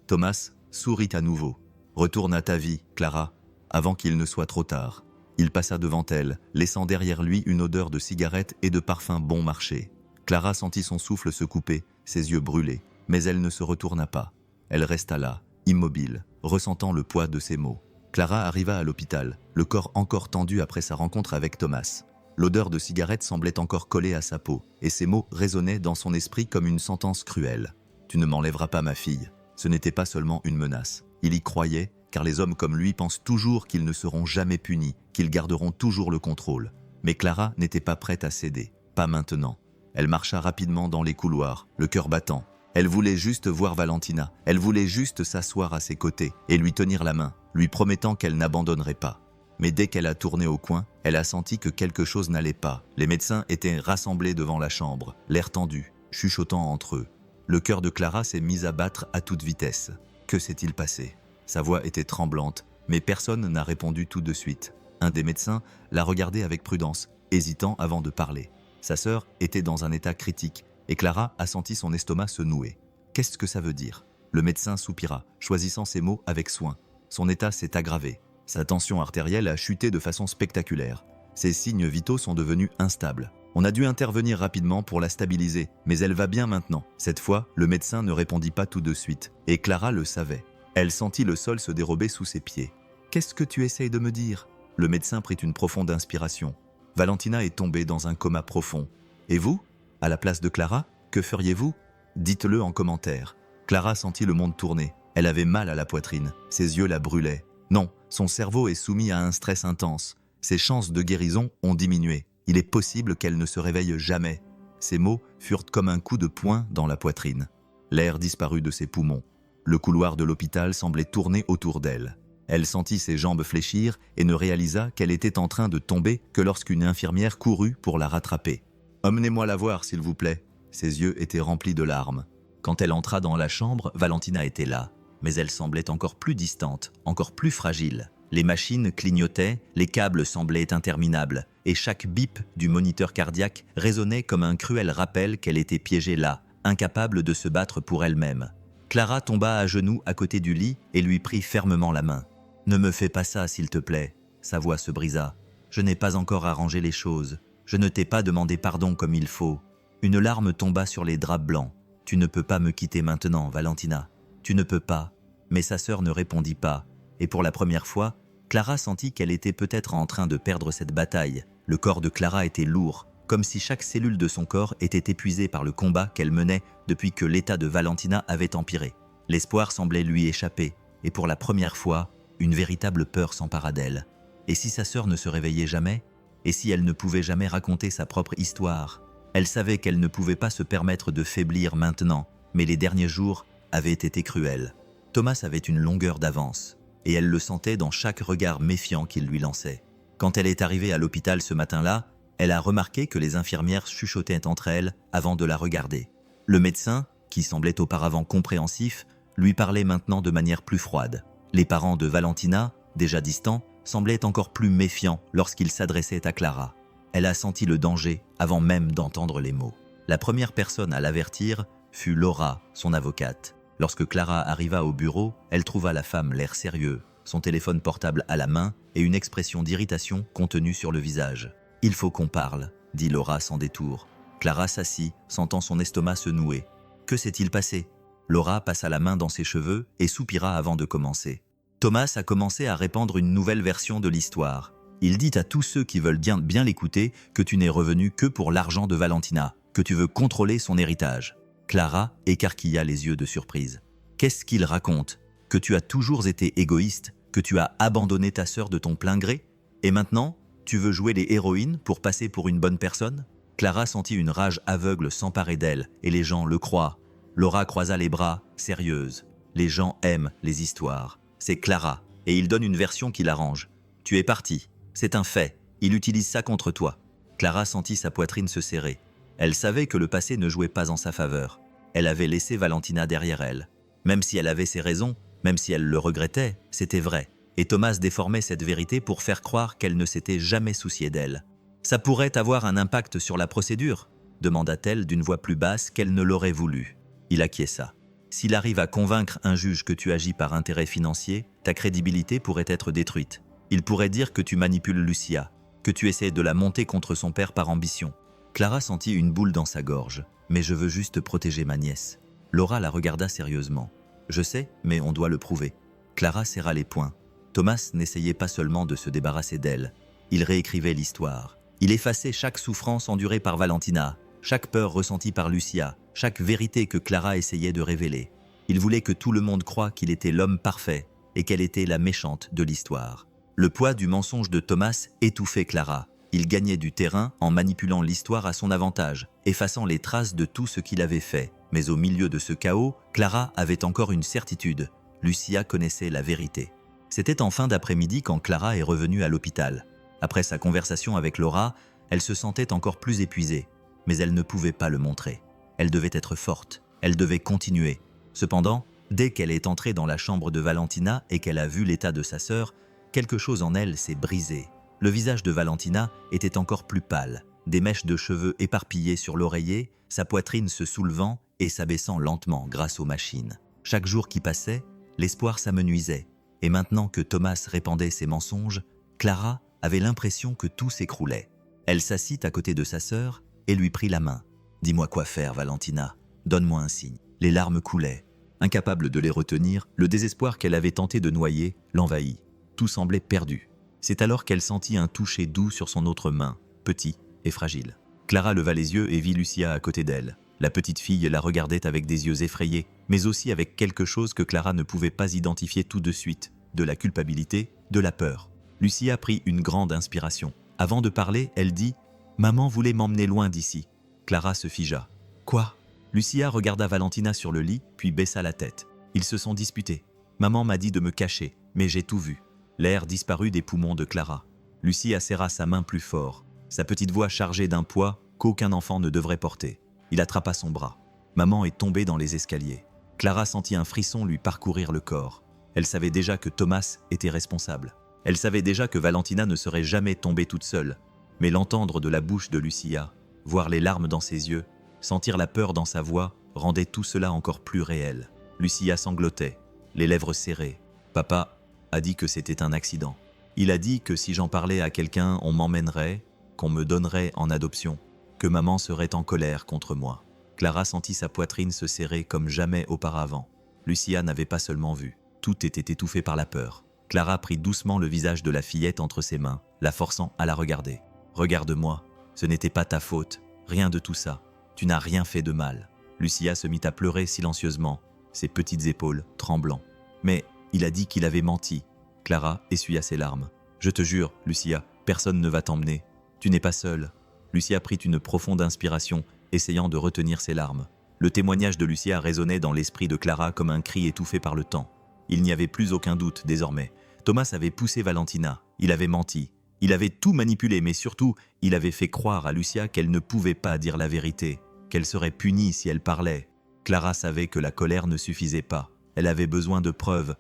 Thomas sourit à nouveau. « Retourne à ta vie, Clara, avant qu'il ne soit trop tard. » Il passa devant elle, laissant derrière lui une odeur de cigarette et de parfum bon marché. Clara sentit son souffle se couper, ses yeux brûlés, mais elle ne se retourna pas. Elle resta là, immobile, ressentant le poids de ses mots. Clara arriva à l'hôpital, le corps encore tendu après sa rencontre avec Thomas. L'odeur de cigarette semblait encore collée à sa peau, et ces mots résonnaient dans son esprit comme une sentence cruelle. « Tu ne m'enlèveras pas ma fille. » Ce n'était pas seulement une menace. Il y croyait, car les hommes comme lui pensent toujours qu'ils ne seront jamais punis, qu'ils garderont toujours le contrôle. Mais Clara n'était pas prête à céder, pas maintenant. Elle marcha rapidement dans les couloirs, le cœur battant. Elle voulait juste voir Valentina, elle voulait juste s'asseoir à ses côtés et lui tenir la main, lui promettant qu'elle n'abandonnerait pas. Mais dès qu'elle a tourné au coin, elle a senti que quelque chose n'allait pas. Les médecins étaient rassemblés devant la chambre, l'air tendu, chuchotant entre eux. Le cœur de Clara s'est mis à battre à toute vitesse. Que s'est-il passé ? Sa voix était tremblante, mais personne n'a répondu tout de suite. Un des médecins la regardait avec prudence, hésitant avant de parler. Sa sœur était dans un état critique, et Clara a senti son estomac se nouer. Qu'est-ce que ça veut dire ? Le médecin soupira, choisissant ses mots avec soin. Son état s'est aggravé. Sa tension artérielle a chuté de façon spectaculaire. Ses signes vitaux sont devenus instables. On a dû intervenir rapidement pour la stabiliser, mais elle va bien maintenant. Cette fois, le médecin ne répondit pas tout de suite, et Clara le savait. Elle sentit le sol se dérober sous ses pieds. « Qu'est-ce que tu essayes de me dire ?» Le médecin prit une profonde inspiration. Valentina est tombée dans un coma profond. Et vous ? À la place de Clara, que feriez-vous ? Dites-le en commentaire. Clara sentit le monde tourner. Elle avait mal à la poitrine. Ses yeux la brûlaient. Non, son cerveau est soumis à un stress intense. Ses chances de guérison ont diminué. Il est possible qu'elle ne se réveille jamais. Ces mots furent comme un coup de poing dans la poitrine. L'air disparut de ses poumons. Le couloir de l'hôpital semblait tourner autour d'elle. Elle sentit ses jambes fléchir et ne réalisa qu'elle était en train de tomber que lorsqu'une infirmière courut pour la rattraper. « Emmenez-moi la voir, s'il vous plaît. » Ses yeux étaient remplis de larmes. Quand elle entra dans la chambre, Valentina était là. Mais elle semblait encore plus distante, encore plus fragile. Les machines clignotaient, les câbles semblaient interminables, et chaque bip du moniteur cardiaque résonnait comme un cruel rappel qu'elle était piégée là, incapable de se battre pour elle-même. Clara tomba à genoux à côté du lit et lui prit fermement la main. « Ne me fais pas ça, s'il te plaît. » Sa voix se brisa. « Je n'ai pas encore arrangé les choses. Je ne t'ai pas demandé pardon comme il faut. » Une larme tomba sur les draps blancs. « Tu ne peux pas me quitter maintenant, Valentina. Tu ne peux pas. » Mais sa sœur ne répondit pas, et pour la première fois, Clara sentit qu'elle était peut-être en train de perdre cette bataille. Le corps de Clara était lourd, comme si chaque cellule de son corps était épuisée par le combat qu'elle menait depuis que l'état de Valentina avait empiré. L'espoir semblait lui échapper, et pour la première fois, une véritable peur s'empara d'elle. Et si sa sœur ne se réveillait jamais? Et si elle ne pouvait jamais raconter sa propre histoire? Elle savait qu'elle ne pouvait pas se permettre de faiblir maintenant, mais les derniers jours avaient été cruels. Thomas avait une longueur d'avance, et elle le sentait dans chaque regard méfiant qu'il lui lançait. Quand elle est arrivée à l'hôpital ce matin-là, elle a remarqué que les infirmières chuchotaient entre elles avant de la regarder. Le médecin, qui semblait auparavant compréhensif, lui parlait maintenant de manière plus froide. Les parents de Valentina, déjà distants, semblaient encore plus méfiants lorsqu'ils s'adressaient à Clara. Elle a senti le danger avant même d'entendre les mots. La première personne à l'avertir fut Laura, son avocate. Lorsque Clara arriva au bureau, elle trouva la femme l'air sérieux, son téléphone portable à la main et une expression d'irritation contenue sur le visage. « Il faut qu'on parle », dit Laura sans détour. Clara s'assit, sentant son estomac se nouer. Que s'est-il passé? Laura passa la main dans ses cheveux et soupira avant de commencer. Thomas a commencé à répandre une nouvelle version de l'histoire. Il dit à tous ceux qui veulent bien l'écouter que tu n'es revenu que pour l'argent de Valentina, que tu veux contrôler son héritage. Clara écarquilla les yeux de surprise. Qu'est-ce qu'il raconte? Que tu as toujours été égoïste, que tu as abandonné ta sœur de ton plein gré? Et maintenant, tu veux jouer les héroïnes pour passer pour une bonne personne? Clara sentit une rage aveugle s'emparer d'elle, et les gens le croient. Laura croisa les bras, sérieuse. Les gens aiment les histoires. C'est Clara, et il donne une version qui l'arrange. Tu es parti. C'est un fait. Il utilise ça contre toi. Clara sentit sa poitrine se serrer. Elle savait que le passé ne jouait pas en sa faveur. Elle avait laissé Valentina derrière elle. Même si elle avait ses raisons, même si elle le regrettait, c'était vrai. Et Thomas déformait cette vérité pour faire croire qu'elle ne s'était jamais souciée d'elle. « Ça pourrait avoir un impact sur la procédure ?» demanda-t-elle d'une voix plus basse qu'elle ne l'aurait voulu. Il acquiesça. « S'il arrive à convaincre un juge que tu agis par intérêt financier, ta crédibilité pourrait être détruite. Il pourrait dire que tu manipules Lucia, que tu essaies de la monter contre son père par ambition. » Clara sentit une boule dans sa gorge. « Mais je veux juste protéger ma nièce. » Laura la regarda sérieusement. « Je sais, mais on doit le prouver. » Clara serra les poings. Thomas n'essayait pas seulement de se débarrasser d'elle. Il réécrivait l'histoire. Il effaçait chaque souffrance endurée par Valentina, chaque peur ressentie par Lucia, chaque vérité que Clara essayait de révéler. Il voulait que tout le monde croie qu'il était l'homme parfait et qu'elle était la méchante de l'histoire. Le poids du mensonge de Thomas étouffait Clara. Il gagnait du terrain en manipulant l'histoire à son avantage, effaçant les traces de tout ce qu'il avait fait. Mais au milieu de ce chaos, Clara avait encore une certitude. Lucia connaissait la vérité. C'était en fin d'après-midi quand Clara est revenue à l'hôpital. Après sa conversation avec Laura, elle se sentait encore plus épuisée, mais elle ne pouvait pas le montrer. Elle devait être forte, elle devait continuer. Cependant, dès qu'elle est entrée dans la chambre de Valentina et qu'elle a vu l'état de sa sœur, quelque chose en elle s'est brisé. Le visage de Valentina était encore plus pâle, des mèches de cheveux éparpillées sur l'oreiller, sa poitrine se soulevant et s'abaissant lentement grâce aux machines. Chaque jour qui passait, l'espoir s'amenuisait, et maintenant que Thomas répandait ses mensonges, Clara avait l'impression que tout s'écroulait. Elle s'assit à côté de sa sœur et lui prit la main. « Dis-moi quoi faire, Valentina. Donne-moi un signe. » Les larmes coulaient. Incapable de les retenir, le désespoir qu'elle avait tenté de noyer l'envahit. Tout semblait perdu. C'est alors qu'elle sentit un toucher doux sur son autre main, petit et fragile. Clara leva les yeux et vit Lucia à côté d'elle. La petite fille la regardait avec des yeux effrayés, mais aussi avec quelque chose que Clara ne pouvait pas identifier tout de suite, de la culpabilité, de la peur. Lucia prit une grande inspiration. Avant de parler, elle dit « Maman voulait m'emmener loin d'ici. » Clara se figea. « Quoi ?» Lucia regarda Valentina sur le lit, puis baissa la tête. Ils se sont disputés. Maman m'a dit de me cacher, mais j'ai tout vu. L'air disparut des poumons de Clara. Lucia serra sa main plus fort, sa petite voix chargée d'un poids qu'aucun enfant ne devrait porter. Il attrapa son bras. Maman est tombée dans les escaliers. Clara sentit un frisson lui parcourir le corps. Elle savait déjà que Thomas était responsable. Elle savait déjà que Valentina ne serait jamais tombée toute seule. Mais l'entendre de la bouche de Lucia, voir les larmes dans ses yeux, sentir la peur dans sa voix, rendait tout cela encore plus réel. Lucia sanglotait, les lèvres serrées. Papa a dit que c'était un accident. Il a dit que si j'en parlais à quelqu'un, on m'emmènerait, qu'on me donnerait en adoption, que maman serait en colère contre moi. Clara sentit sa poitrine se serrer comme jamais auparavant. Lucia n'avait pas seulement vu. Tout était étouffé par la peur. Clara prit doucement le visage de la fillette entre ses mains, la forçant à la regarder. « Regarde-moi, ce n'était pas ta faute, rien de tout ça. Tu n'as rien fait de mal. » Lucia se mit à pleurer silencieusement, ses petites épaules tremblant. « Mais il a dit qu'il avait menti. » Clara essuya ses larmes. « Je te jure, Lucia, personne ne va t'emmener. Tu n'es pas seule. » Lucia prit une profonde inspiration, essayant de retenir ses larmes. Le témoignage de Lucia résonnait dans l'esprit de Clara comme un cri étouffé par le temps. Il n'y avait plus aucun doute désormais. Thomas avait poussé Valentina, il avait menti, il avait tout manipulé, mais surtout, il avait fait croire à Lucia qu'elle ne pouvait pas dire la vérité, qu'elle serait punie si elle parlait. Clara savait que la colère ne suffisait pas. Elle avait besoin de preuves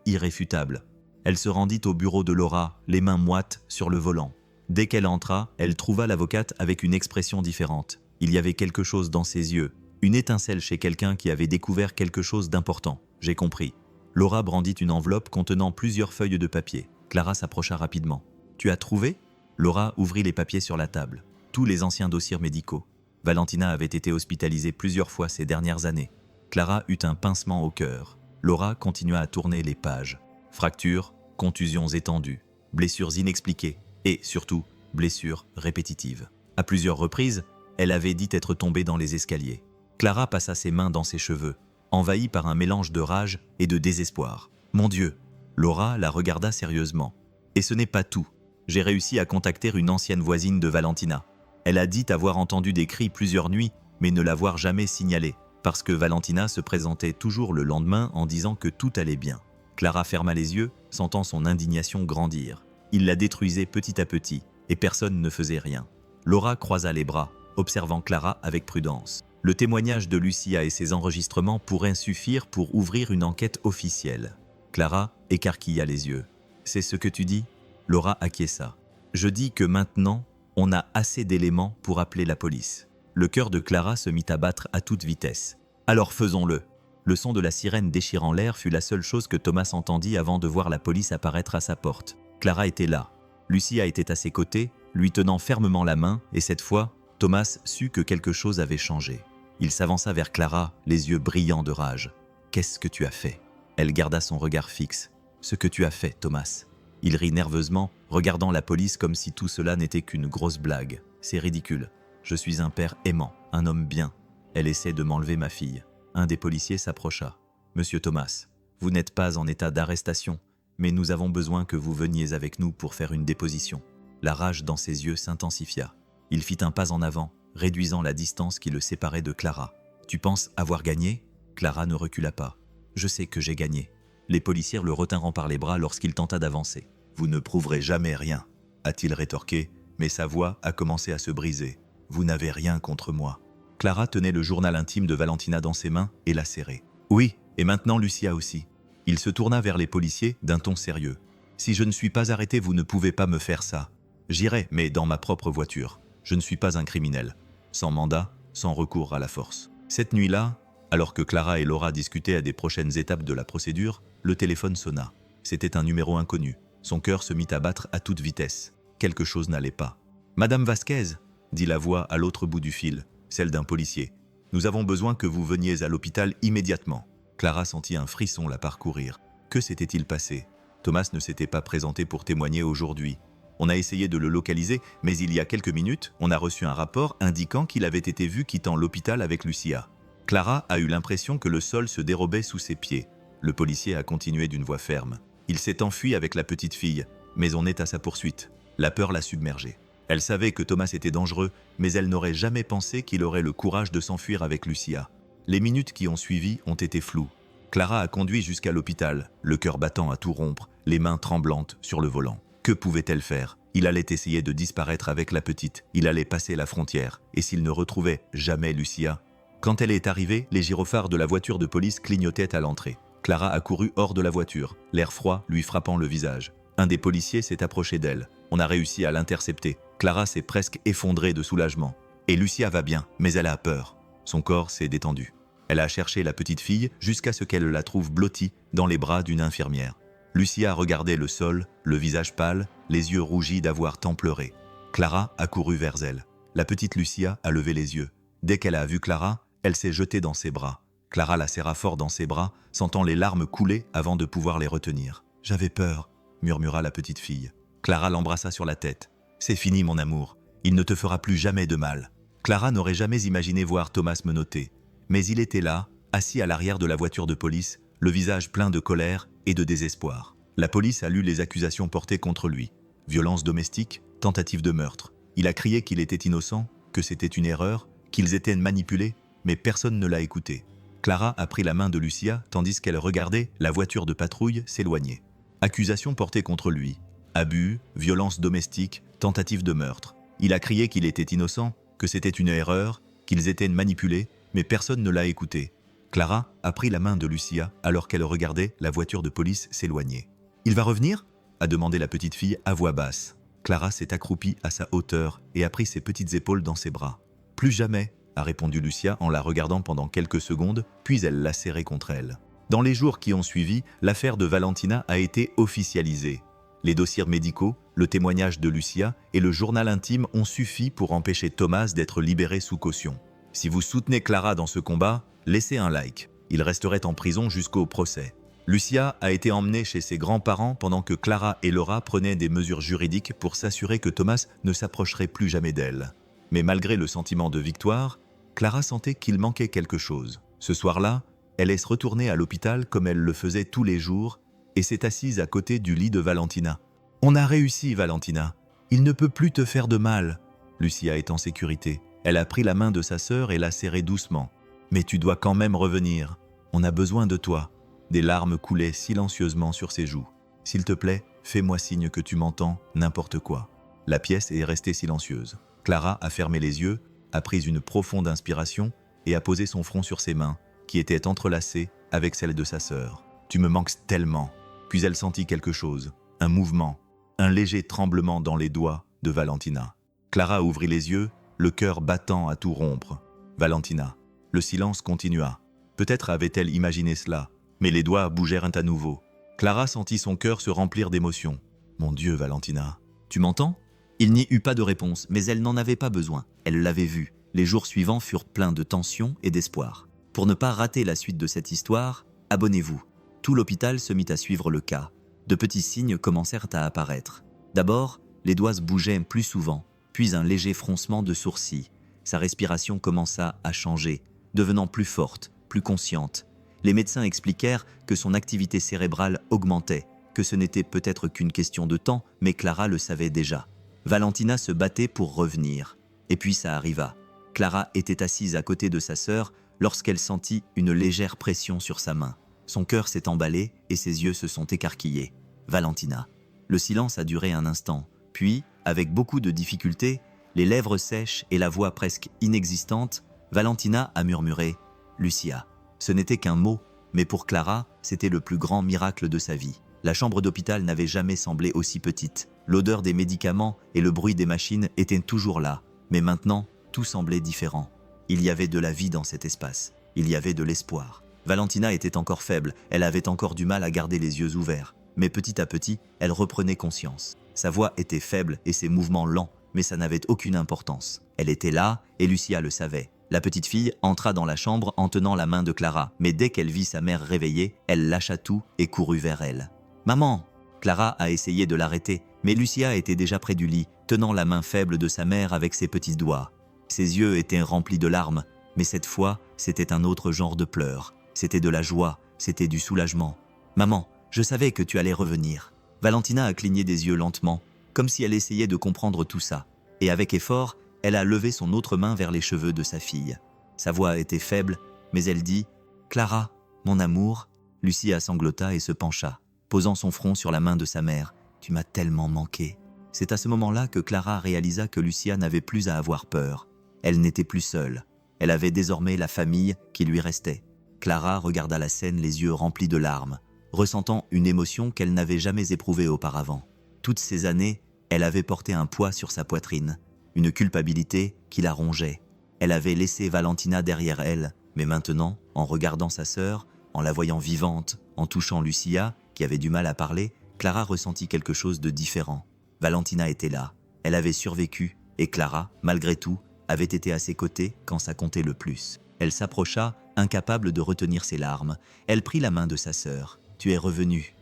irréfutables. Elle se rendit au bureau de Laura, les mains moites sur le volant. Dès qu'elle entra, elle trouva l'avocate avec une expression différente. Il y avait quelque chose dans ses yeux, une étincelle chez quelqu'un qui avait découvert quelque chose d'important. J'ai compris. Laura brandit une enveloppe contenant plusieurs feuilles de papier. Clara s'approcha rapidement. « Tu as trouvé ?» Laura ouvrit les papiers sur la table. Tous les anciens dossiers médicaux. Valentina avait été hospitalisée plusieurs fois ces dernières années. Clara eut un pincement au cœur. Laura continua à tourner les pages. Fractures, contusions étendues, blessures inexpliquées et, surtout, blessures répétitives. À plusieurs reprises, elle avait dit être tombée dans les escaliers. Clara passa ses mains dans ses cheveux, envahie par un mélange de rage et de désespoir. « Mon Dieu !» Laura la regarda sérieusement. « Et ce n'est pas tout. J'ai réussi à contacter une ancienne voisine de Valentina. Elle a dit avoir entendu des cris plusieurs nuits, mais ne l'avoir jamais signalé, parce que Valentina se présentait toujours le lendemain en disant que tout allait bien. » Clara ferma les yeux, sentant son indignation grandir. Il la détruisait petit à petit, et personne ne faisait rien. Laura croisa les bras, observant Clara avec prudence. Le témoignage de Lucia et ses enregistrements pourraient suffire pour ouvrir une enquête officielle. Clara écarquilla les yeux. « C'est ce que tu dis ?» Laura acquiesça. « Je dis que maintenant, on a assez d'éléments pour appeler la police. » Le cœur de Clara se mit à battre à toute vitesse. « Alors faisons-le !» Le son de la sirène déchirant l'air fut la seule chose que Thomas entendit avant de voir la police apparaître à sa porte. Clara était là. Lucia était à ses côtés, lui tenant fermement la main, et cette fois, Thomas sut que quelque chose avait changé. Il s'avança vers Clara, les yeux brillants de rage. « Qu'est-ce que tu as fait ?» Elle garda son regard fixe. « Ce que tu as fait, Thomas. » Il rit nerveusement, regardant la police comme si tout cela n'était qu'une grosse blague. « C'est ridicule. Je suis un père aimant, un homme bien. Elle essaie de m'enlever ma fille. » Un des policiers s'approcha. « Monsieur Thomas, vous n'êtes pas en état d'arrestation, mais nous avons besoin que vous veniez avec nous pour faire une déposition. » La rage dans ses yeux s'intensifia. Il fit un pas en avant, réduisant la distance qui le séparait de Clara. « Tu penses avoir gagné ?» Clara ne recula pas. « Je sais que j'ai gagné. » Les policiers le retinrent par les bras lorsqu'il tenta d'avancer. « Vous ne prouverez jamais rien, » a-t-il rétorqué, mais sa voix a commencé à se briser. « Vous n'avez rien contre moi. » Clara tenait le journal intime de Valentina dans ses mains et la serrait. « Oui, et maintenant Lucia aussi. » Il se tourna vers les policiers d'un ton sérieux. « Si je ne suis pas arrêté, vous ne pouvez pas me faire ça. J'irai, mais dans ma propre voiture. Je ne suis pas un criminel. Sans mandat, sans recours à la force. » Cette nuit-là, alors que Clara et Laura discutaient à des prochaines étapes de la procédure, le téléphone sonna. C'était un numéro inconnu. Son cœur se mit à battre à toute vitesse. Quelque chose n'allait pas. « Madame Vasquez !» dit la voix à l'autre bout du fil, celle d'un policier. « Nous avons besoin que vous veniez à l'hôpital immédiatement. » Clara sentit un frisson la parcourir. Que s'était-il passé? Thomas ne s'était pas présenté pour témoigner aujourd'hui. On a essayé de le localiser, mais il y a quelques minutes, on a reçu un rapport indiquant qu'il avait été vu quittant l'hôpital avec Lucia. Clara a eu l'impression que le sol se dérobait sous ses pieds. Le policier a continué d'une voix ferme. Il s'est enfui avec la petite fille, mais on est à sa poursuite. La peur l'a submergée. Elle savait que Thomas était dangereux, mais elle n'aurait jamais pensé qu'il aurait le courage de s'enfuir avec Lucia. Les minutes qui ont suivi ont été floues. Clara a conduit jusqu'à l'hôpital, le cœur battant à tout rompre, les mains tremblantes sur le volant. Que pouvait-elle faire? Il allait essayer de disparaître avec la petite, il allait passer la frontière, et s'il ne retrouvait jamais Lucia? Quand elle est arrivée, les gyrophares de la voiture de police clignotaient à l'entrée. Clara a couru hors de la voiture, l'air froid lui frappant le visage. Un des policiers s'est approché d'elle. On a réussi à l'intercepter. Clara s'est presque effondrée de soulagement. Et Lucia va bien, mais elle a peur. Son corps s'est détendu. Elle a cherché la petite fille jusqu'à ce qu'elle la trouve blottie dans les bras d'une infirmière. Lucia regardait le sol, le visage pâle, les yeux rougis d'avoir tant pleuré. Clara a couru vers elle. La petite Lucia a levé les yeux. Dès qu'elle a vu Clara, elle s'est jetée dans ses bras. Clara la serra fort dans ses bras, sentant les larmes couler avant de pouvoir les retenir. «
J'avais peur, murmura la petite fille. Clara l'embrassa sur la tête. C'est fini, mon amour. Il ne te fera plus jamais de mal. Clara n'aurait jamais imaginé voir Thomas menotter. Mais il était là, assis à l'arrière de la voiture de police, le visage plein de colère et de désespoir. La police a lu les accusations portées contre lui. Violence domestique, tentative de meurtre. Il a crié qu'il était innocent, que c'était une erreur, qu'ils étaient manipulés, mais personne ne l'a écouté. Clara a pris la main de Lucia tandis qu'elle regardait la voiture de patrouille s'éloigner. Accusations portées contre lui. Abus, violence domestique, tentative de meurtre. Il a crié qu'il était innocent, que c'était une erreur, qu'ils étaient manipulés, mais personne ne l'a écouté. Clara a pris la main de Lucia alors qu'elle regardait la voiture de police s'éloigner. « Il va revenir ?» a demandé la petite fille à voix basse. Clara s'est accroupie à sa hauteur et a pris ses petites épaules dans ses bras. « Plus jamais !» a répondu Lucia en la regardant pendant quelques secondes, puis elle l'a serrée contre elle. Dans les jours qui ont suivi, l'affaire de Valentina a été officialisée. Les dossiers médicaux, le témoignage de Lucia et le journal intime ont suffi pour empêcher Thomas d'être libéré sous caution. Si vous soutenez Clara dans ce combat, laissez un like. Il resterait en prison jusqu'au procès. Lucia a été emmenée chez ses grands-parents pendant que Clara et Laura prenaient des mesures juridiques pour s'assurer que Thomas ne s'approcherait plus jamais d'elle. Mais malgré le sentiment de victoire, Clara sentait qu'il manquait quelque chose. Ce soir-là, elle est retournée à l'hôpital comme elle le faisait tous les jours et s'est assise à côté du lit de Valentina. « On a réussi, Valentina. Il ne peut plus te faire de mal. » Lucia est en sécurité. Elle a pris la main de sa sœur et l'a serrée doucement. « Mais tu dois quand même revenir. On a besoin de toi. » Des larmes coulaient silencieusement sur ses joues. « S'il te plaît, fais-moi signe que tu m'entends, n'importe quoi. » La pièce est restée silencieuse. Clara a fermé les yeux, a pris une profonde inspiration et a posé son front sur ses mains, qui étaient entrelacées avec celles de sa sœur. « Tu me manques tellement. » Puis elle sentit quelque chose, un mouvement, un léger tremblement dans les doigts de Valentina. Clara ouvrit les yeux, le cœur battant à tout rompre. Valentina. Le silence continua. Peut-être avait-elle imaginé cela, mais les doigts bougèrent à nouveau. Clara sentit son cœur se remplir d'émotion. « Mon Dieu, Valentina. »«
Tu m'entends ?» Il n'y eut pas de réponse, mais elle n'en avait pas besoin. Elle l'avait vu. Les jours suivants furent pleins de tension et d'espoir. Pour ne pas rater la suite de cette histoire, abonnez-vous. Tout l'hôpital se mit à suivre le cas. De petits signes commencèrent à apparaître. D'abord, les doigts bougeaient plus souvent, puis un léger froncement de sourcils. Sa respiration commença à changer, devenant plus forte, plus consciente. Les médecins expliquèrent que son activité cérébrale augmentait, que ce n'était peut-être qu'une question de temps, mais Clara le savait déjà. Valentina se battait pour revenir. Et puis ça arriva. Clara était assise à côté de sa sœur lorsqu'elle sentit une légère pression sur sa main. Son cœur s'est emballé et ses yeux se sont écarquillés. Valentina. Le silence a duré un instant. Puis, avec beaucoup de difficulté, les lèvres sèches et la voix presque inexistante, Valentina a murmuré « Lucia ». Ce n'était qu'un mot, mais pour Clara, c'était le plus grand miracle de sa vie. La chambre d'hôpital n'avait jamais semblé aussi petite. L'odeur des médicaments et le bruit des machines étaient toujours là. Mais maintenant, tout semblait différent. Il y avait de la vie dans cet espace. Il y avait de l'espoir. Valentina était encore faible, elle avait encore du mal à garder les yeux ouverts. Mais petit à petit, elle reprenait conscience. Sa voix était faible et ses mouvements lents, mais ça n'avait aucune importance. Elle était là et Lucia le savait. La petite fille entra dans la chambre en tenant la main de Clara, mais dès qu'elle vit sa mère réveillée, elle lâcha tout et courut vers elle. « Maman !» Clara a essayé de l'arrêter, mais Lucia était déjà près du lit, tenant la main faible de sa mère avec ses petits doigts. Ses yeux étaient remplis de larmes, mais cette fois, c'était un autre genre de pleurs. C'était de la joie, c'était du soulagement. « Maman, je savais que tu allais revenir. » Valentina a cligné des yeux lentement, comme si elle essayait de comprendre tout ça. Et avec effort, elle a levé son autre main vers les cheveux de sa fille. Sa voix était faible, mais elle dit « Clara, mon amour !» Lucia sanglota et se pencha, posant son front sur la main de sa mère. « Tu m'as tellement manqué. » C'est à ce moment-là que Clara réalisa que Lucia n'avait plus à avoir peur. Elle n'était plus seule. Elle avait désormais la famille qui lui restait. Clara regarda la scène les yeux remplis de larmes, ressentant une émotion qu'elle n'avait jamais éprouvée auparavant. Toutes ces années, elle avait porté un poids sur sa poitrine, une culpabilité qui la rongeait. Elle avait laissé Valentina derrière elle, mais maintenant, en regardant sa sœur, en la voyant vivante, en touchant Lucia, qui avait du mal à parler, Clara ressentit quelque chose de différent. Valentina était là, elle avait survécu, et Clara, malgré tout, avait été à ses côtés quand ça comptait le plus. Elle s'approcha, incapable de retenir ses larmes. Elle prit la main de sa sœur. « Tu es revenue. »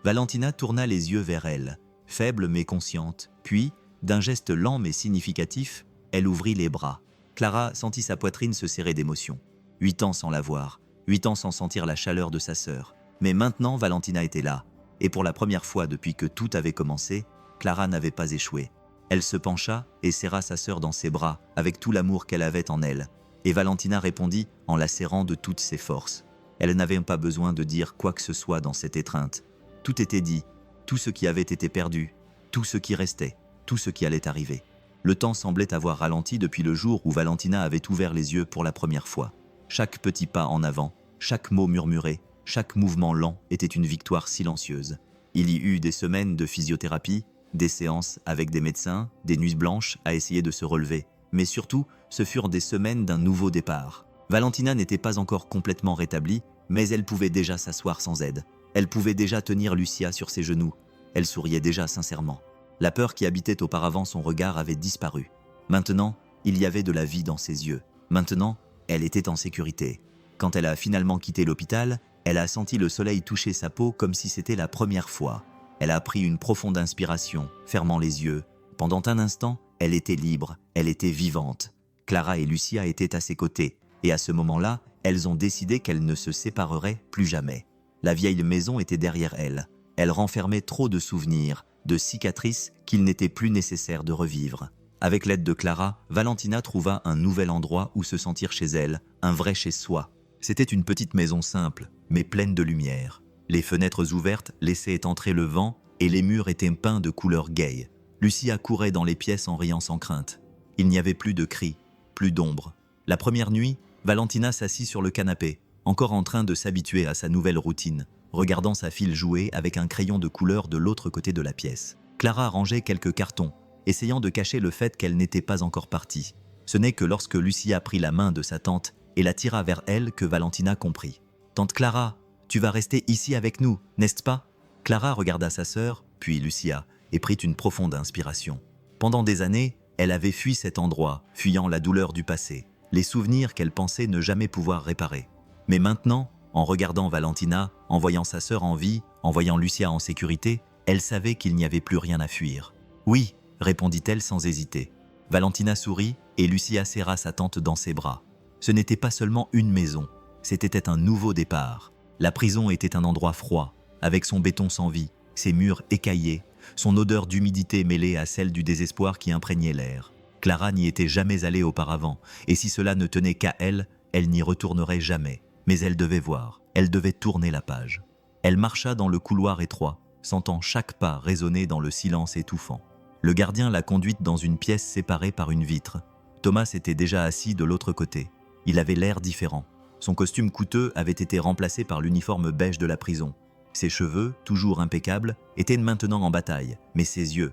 Valentina tourna les yeux vers elle, faible mais consciente, puis, d'un geste lent mais significatif, elle ouvrit les bras. Clara sentit sa poitrine se serrer d'émotion. 8 ans sans la voir, 8 ans sans sentir la chaleur de sa sœur. Mais maintenant, Valentina était là, et pour la première fois depuis que tout avait commencé, Clara n'avait pas échoué. Elle se pencha et serra sa sœur dans ses bras, avec tout l'amour qu'elle avait en elle. Et Valentina répondit en la serrant de toutes ses forces. Elle n'avait pas besoin de dire quoi que ce soit dans cette étreinte. Tout était dit, tout ce qui avait été perdu, tout ce qui restait, tout ce qui allait arriver. Le temps semblait avoir ralenti depuis le jour où Valentina avait ouvert les yeux pour la première fois. Chaque petit pas en avant, chaque mot murmuré, chaque mouvement lent était une victoire silencieuse. Il y eut des semaines de physiothérapie, des séances avec des médecins, des nuits blanches à essayer de se relever. Mais surtout, ce furent des semaines d'un nouveau départ. Valentina n'était pas encore complètement rétablie, mais elle pouvait déjà s'asseoir sans aide. Elle pouvait déjà tenir Lucia sur ses genoux. Elle souriait déjà sincèrement. La peur qui habitait auparavant son regard avait disparu. Maintenant, il y avait de la vie dans ses yeux. Maintenant, elle était en sécurité. Quand elle a finalement quitté l'hôpital, elle a senti le soleil toucher sa peau comme si c'était la première fois. Elle a pris une profonde inspiration, fermant les yeux. Pendant un instant, elle était libre, elle était vivante. Clara et Lucia étaient à ses côtés, et à ce moment-là, elles ont décidé qu'elles ne se sépareraient plus jamais. La vieille maison était derrière elles. Elle renfermait trop de souvenirs, de cicatrices qu'il n'était plus nécessaire de revivre. Avec l'aide de Clara, Valentina trouva un nouvel endroit où se sentir chez elle, un vrai chez soi. C'était une petite maison simple, mais pleine de lumière. Les fenêtres ouvertes laissaient entrer le vent et les murs étaient peints de couleurs gaies. Lucia courait dans les pièces en riant sans crainte. Il n'y avait plus de cris, plus d'ombre. La première nuit, Valentina s'assit sur le canapé, encore en train de s'habituer à sa nouvelle routine, regardant sa fille jouer avec un crayon de couleur de l'autre côté de la pièce. Clara rangeait quelques cartons, essayant de cacher le fait qu'elle n'était pas encore partie. Ce n'est que lorsque Lucia prit la main de sa tante et la tira vers elle que Valentina comprit. « Tante Clara, tu vas rester ici avec nous, n'est-ce pas ?» Clara regarda sa sœur, puis Lucia, et prit une profonde inspiration. Pendant des années, elle avait fui cet endroit, fuyant la douleur du passé, les souvenirs qu'elle pensait ne jamais pouvoir réparer. Mais maintenant, en regardant Valentina, en voyant sa sœur en vie, en voyant Lucia en sécurité, elle savait qu'il n'y avait plus rien à fuir. « Oui », répondit-elle sans hésiter. Valentina sourit et Lucia serra sa tante dans ses bras. Ce n'était pas seulement une maison, c'était un nouveau départ. La prison était un endroit froid, avec son béton sans vie, ses murs écaillés, son odeur d'humidité mêlée à celle du désespoir qui imprégnait l'air. Clara n'y était jamais allée auparavant, et si cela ne tenait qu'à elle, elle n'y retournerait jamais. Mais elle devait voir, elle devait tourner la page. Elle marcha dans le couloir étroit, sentant chaque pas résonner dans le silence étouffant. Le gardien l'a conduite dans une pièce séparée par une vitre. Thomas était déjà assis de l'autre côté. Il avait l'air différent. Son costume coûteux avait été remplacé par l'uniforme beige de la prison. Ses cheveux, toujours impeccables, étaient maintenant en bataille, mais ses yeux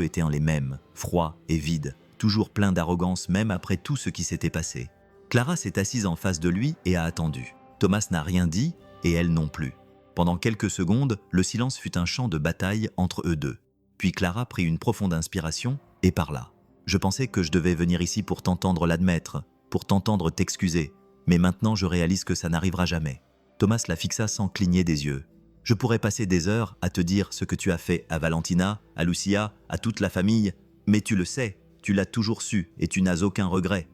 étaient les mêmes, froids et vides, toujours pleins d'arrogance même après tout ce qui s'était passé. Clara s'est assise en face de lui et a attendu. Thomas n'a rien dit, et elle non plus. Pendant quelques secondes, le silence fut un champ de bataille entre eux deux. Puis Clara prit une profonde inspiration et parla. « Je pensais que je devais venir ici pour t'entendre l'admettre, pour t'entendre t'excuser, mais maintenant je réalise que ça n'arrivera jamais. » Thomas la fixa sans cligner des yeux. « Je pourrais passer des heures à te dire ce que tu as fait à Valentina, à Lucia, à toute la famille, mais tu le sais, tu l'as toujours su et tu n'as aucun regret. »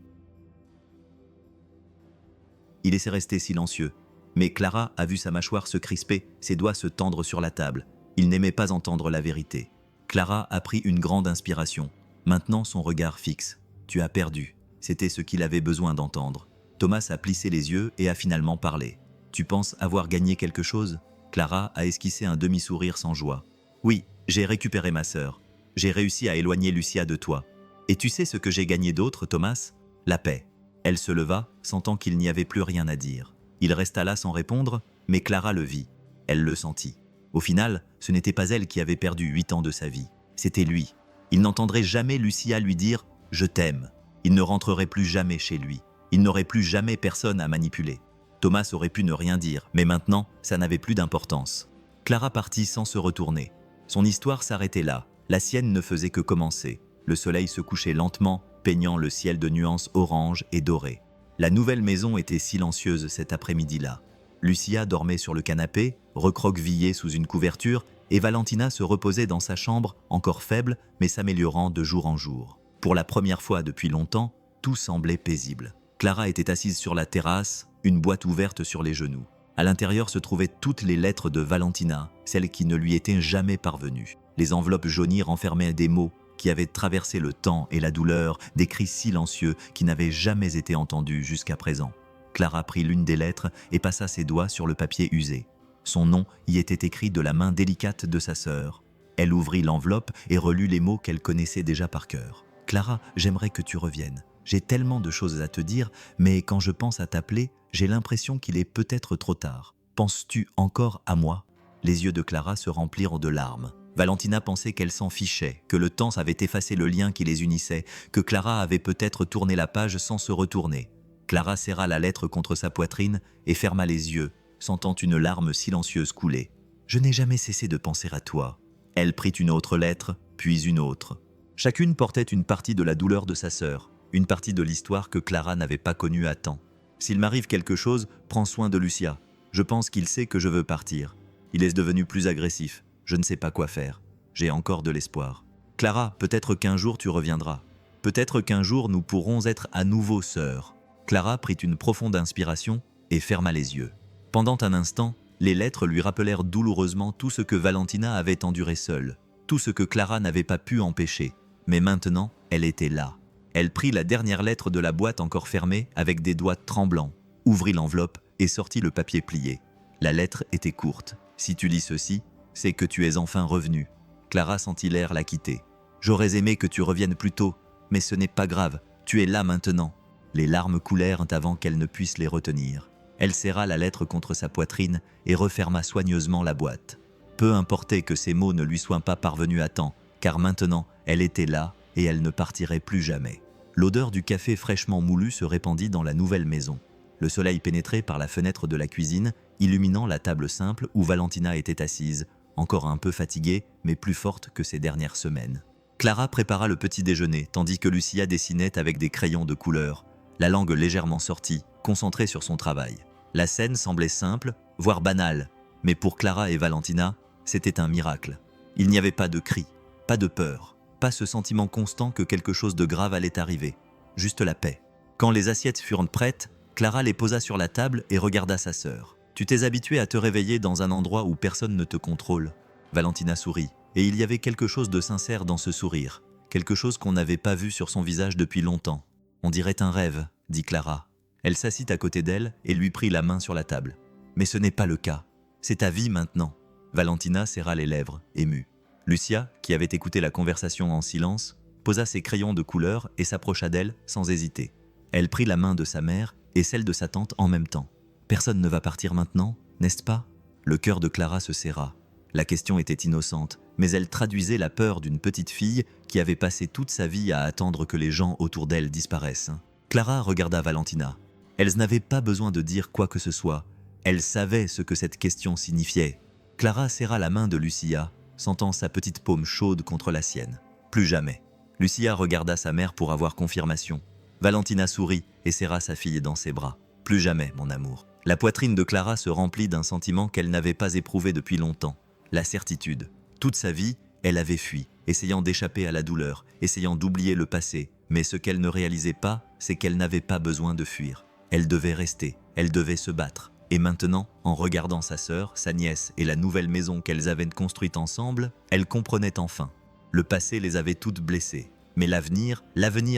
Il laissait rester silencieux, mais Clara a vu sa mâchoire se crisper, ses doigts se tendre sur la table. Il n'aimait pas entendre la vérité. Clara a pris une grande inspiration. Maintenant son regard fixe. « Tu as perdu. » C'était ce qu'il avait besoin d'entendre. Thomas a plissé les yeux et a finalement parlé. « Tu penses avoir gagné quelque chose ?» Clara a esquissé un demi-sourire sans joie. « Oui, j'ai récupéré ma sœur. J'ai réussi à éloigner Lucia de toi. Et tu sais ce que j'ai gagné d'autre, Thomas ? La paix. » Elle se leva, sentant qu'il n'y avait plus rien à dire. Il resta là sans répondre, mais Clara le vit. Elle le sentit. Au final, ce n'était pas elle qui avait perdu 8 ans de sa vie. C'était lui. Il n'entendrait jamais Lucia lui dire « Je t'aime ». Il ne rentrerait plus jamais chez lui. Il n'aurait plus jamais personne à manipuler. Thomas aurait pu ne rien dire, mais maintenant, ça n'avait plus d'importance. Clara partit sans se retourner. Son histoire s'arrêtait là. La sienne ne faisait que commencer. Le soleil se couchait lentement, peignant le ciel de nuances orange et dorées. La nouvelle maison était silencieuse cet après-midi-là. Lucia dormait sur le canapé, recroquevillée sous une couverture, et Valentina se reposait dans sa chambre, encore faible, mais s'améliorant de jour en jour. Pour la première fois depuis longtemps, tout semblait paisible. Clara était assise sur la terrasse, une boîte ouverte sur les genoux. À l'intérieur se trouvaient toutes les lettres de Valentina, celles qui ne lui étaient jamais parvenues. Les enveloppes jaunies renfermaient des mots qui avaient traversé le temps et la douleur, des cris silencieux qui n'avaient jamais été entendus jusqu'à présent. Clara prit l'une des lettres et passa ses doigts sur le papier usé. Son nom y était écrit de la main délicate de sa sœur. Elle ouvrit l'enveloppe et relut les mots qu'elle connaissait déjà par cœur. « Clara, j'aimerais que tu reviennes. J'ai tellement de choses à te dire, mais quand je pense à t'appeler, j'ai l'impression qu'il est peut-être trop tard. Penses-tu encore à moi ?» Les yeux de Clara se remplirent de larmes. Valentina pensait qu'elle s'en fichait, que le temps avait effacé le lien qui les unissait, que Clara avait peut-être tourné la page sans se retourner. Clara serra la lettre contre sa poitrine et ferma les yeux, sentant une larme silencieuse couler. « Je n'ai jamais cessé de penser à toi. » Elle prit une autre lettre, puis une autre. Chacune portait une partie de la douleur de sa sœur, une partie de l'histoire que Clara n'avait pas connue à temps. « S'il m'arrive quelque chose, prends soin de Lucia. Je pense qu'il sait que je veux partir. Il est devenu plus agressif. Je ne sais pas quoi faire. J'ai encore de l'espoir. Clara, peut-être qu'un jour tu reviendras. Peut-être qu'un jour nous pourrons être à nouveau sœurs. » Clara prit une profonde inspiration et ferma les yeux. Pendant un instant, les lettres lui rappelèrent douloureusement tout ce que Valentina avait enduré seule, tout ce que Clara n'avait pas pu empêcher. Mais maintenant, elle était là. Elle prit la dernière lettre de la boîte encore fermée avec des doigts tremblants, ouvrit l'enveloppe et sortit le papier plié. La lettre était courte. « Si tu lis ceci, c'est que tu es enfin revenu. » Clara sentit l'air la quitter. « J'aurais aimé que tu reviennes plus tôt, mais ce n'est pas grave, tu es là maintenant. » Les larmes coulèrent avant qu'elle ne puisse les retenir. Elle serra la lettre contre sa poitrine et referma soigneusement la boîte. Peu importait que ces mots ne lui soient pas parvenus à temps, car maintenant, elle était là et elle ne partirait plus jamais. L'odeur du café fraîchement moulu se répandit dans la nouvelle maison. Le soleil pénétrait par la fenêtre de la cuisine, illuminant la table simple où Valentina était assise, encore un peu fatiguée, mais plus forte que ces dernières semaines. Clara prépara le petit déjeuner, tandis que Lucia dessinait avec des crayons de couleur, la langue légèrement sortie, concentrée sur son travail. La scène semblait simple, voire banale, mais pour Clara et Valentina, c'était un miracle. Il n'y avait pas de cris, pas de peur, pas ce sentiment constant que quelque chose de grave allait arriver, juste la paix. Quand les assiettes furent prêtes, Clara les posa sur la table et regarda sa sœur. « Tu t'es habituée à te réveiller dans un endroit où personne ne te contrôle. » Valentina sourit, et il y avait quelque chose de sincère dans ce sourire, quelque chose qu'on n'avait pas vu sur son visage depuis longtemps. « On dirait un rêve, » dit Clara. Elle s'assit à côté d'elle et lui prit la main sur la table. « Mais ce n'est pas le cas. C'est ta vie maintenant. » Valentina serra les lèvres, émue. Lucia, qui avait écouté la conversation en silence, posa ses crayons de couleur et s'approcha d'elle sans hésiter. Elle prit la main de sa mère et celle de sa tante en même temps. « Personne ne va partir maintenant, n'est-ce pas ?» Le cœur de Clara se serra. La question était innocente, mais elle traduisait la peur d'une petite fille qui avait passé toute sa vie à attendre que les gens autour d'elle disparaissent. Clara regarda Valentina. Elle n'avait pas besoin de dire quoi que ce soit. Elle savait ce que cette question signifiait. Clara serra la main de Lucia, sentant sa petite paume chaude contre la sienne. Plus jamais. Lucia regarda sa mère pour avoir confirmation. Valentina sourit et serra sa fille dans ses bras. Plus jamais, mon amour. La poitrine de Clara se remplit d'un sentiment qu'elle n'avait pas éprouvé depuis longtemps. La certitude. Toute sa vie, elle avait fui, essayant d'échapper à la douleur, essayant d'oublier le passé. Mais ce qu'elle ne réalisait pas, c'est qu'elle n'avait pas besoin de fuir. Elle devait rester, elle devait se battre. Et maintenant, en regardant sa sœur, sa nièce et la nouvelle maison qu'elles avaient construite ensemble, elle comprenait enfin. Le passé les avait toutes blessées. Mais l'avenir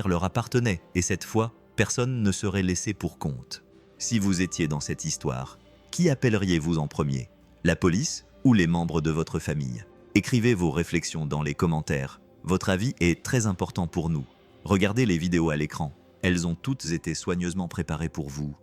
leur appartenait. Et cette fois, personne ne serait laissé pour compte. Si vous étiez dans cette histoire, qui appelleriez-vous en premier? La police ou les membres de votre famille? Écrivez vos réflexions dans les commentaires. Votre avis est très important pour nous. Regardez les vidéos à l'écran. Elles ont toutes été soigneusement préparées pour vous.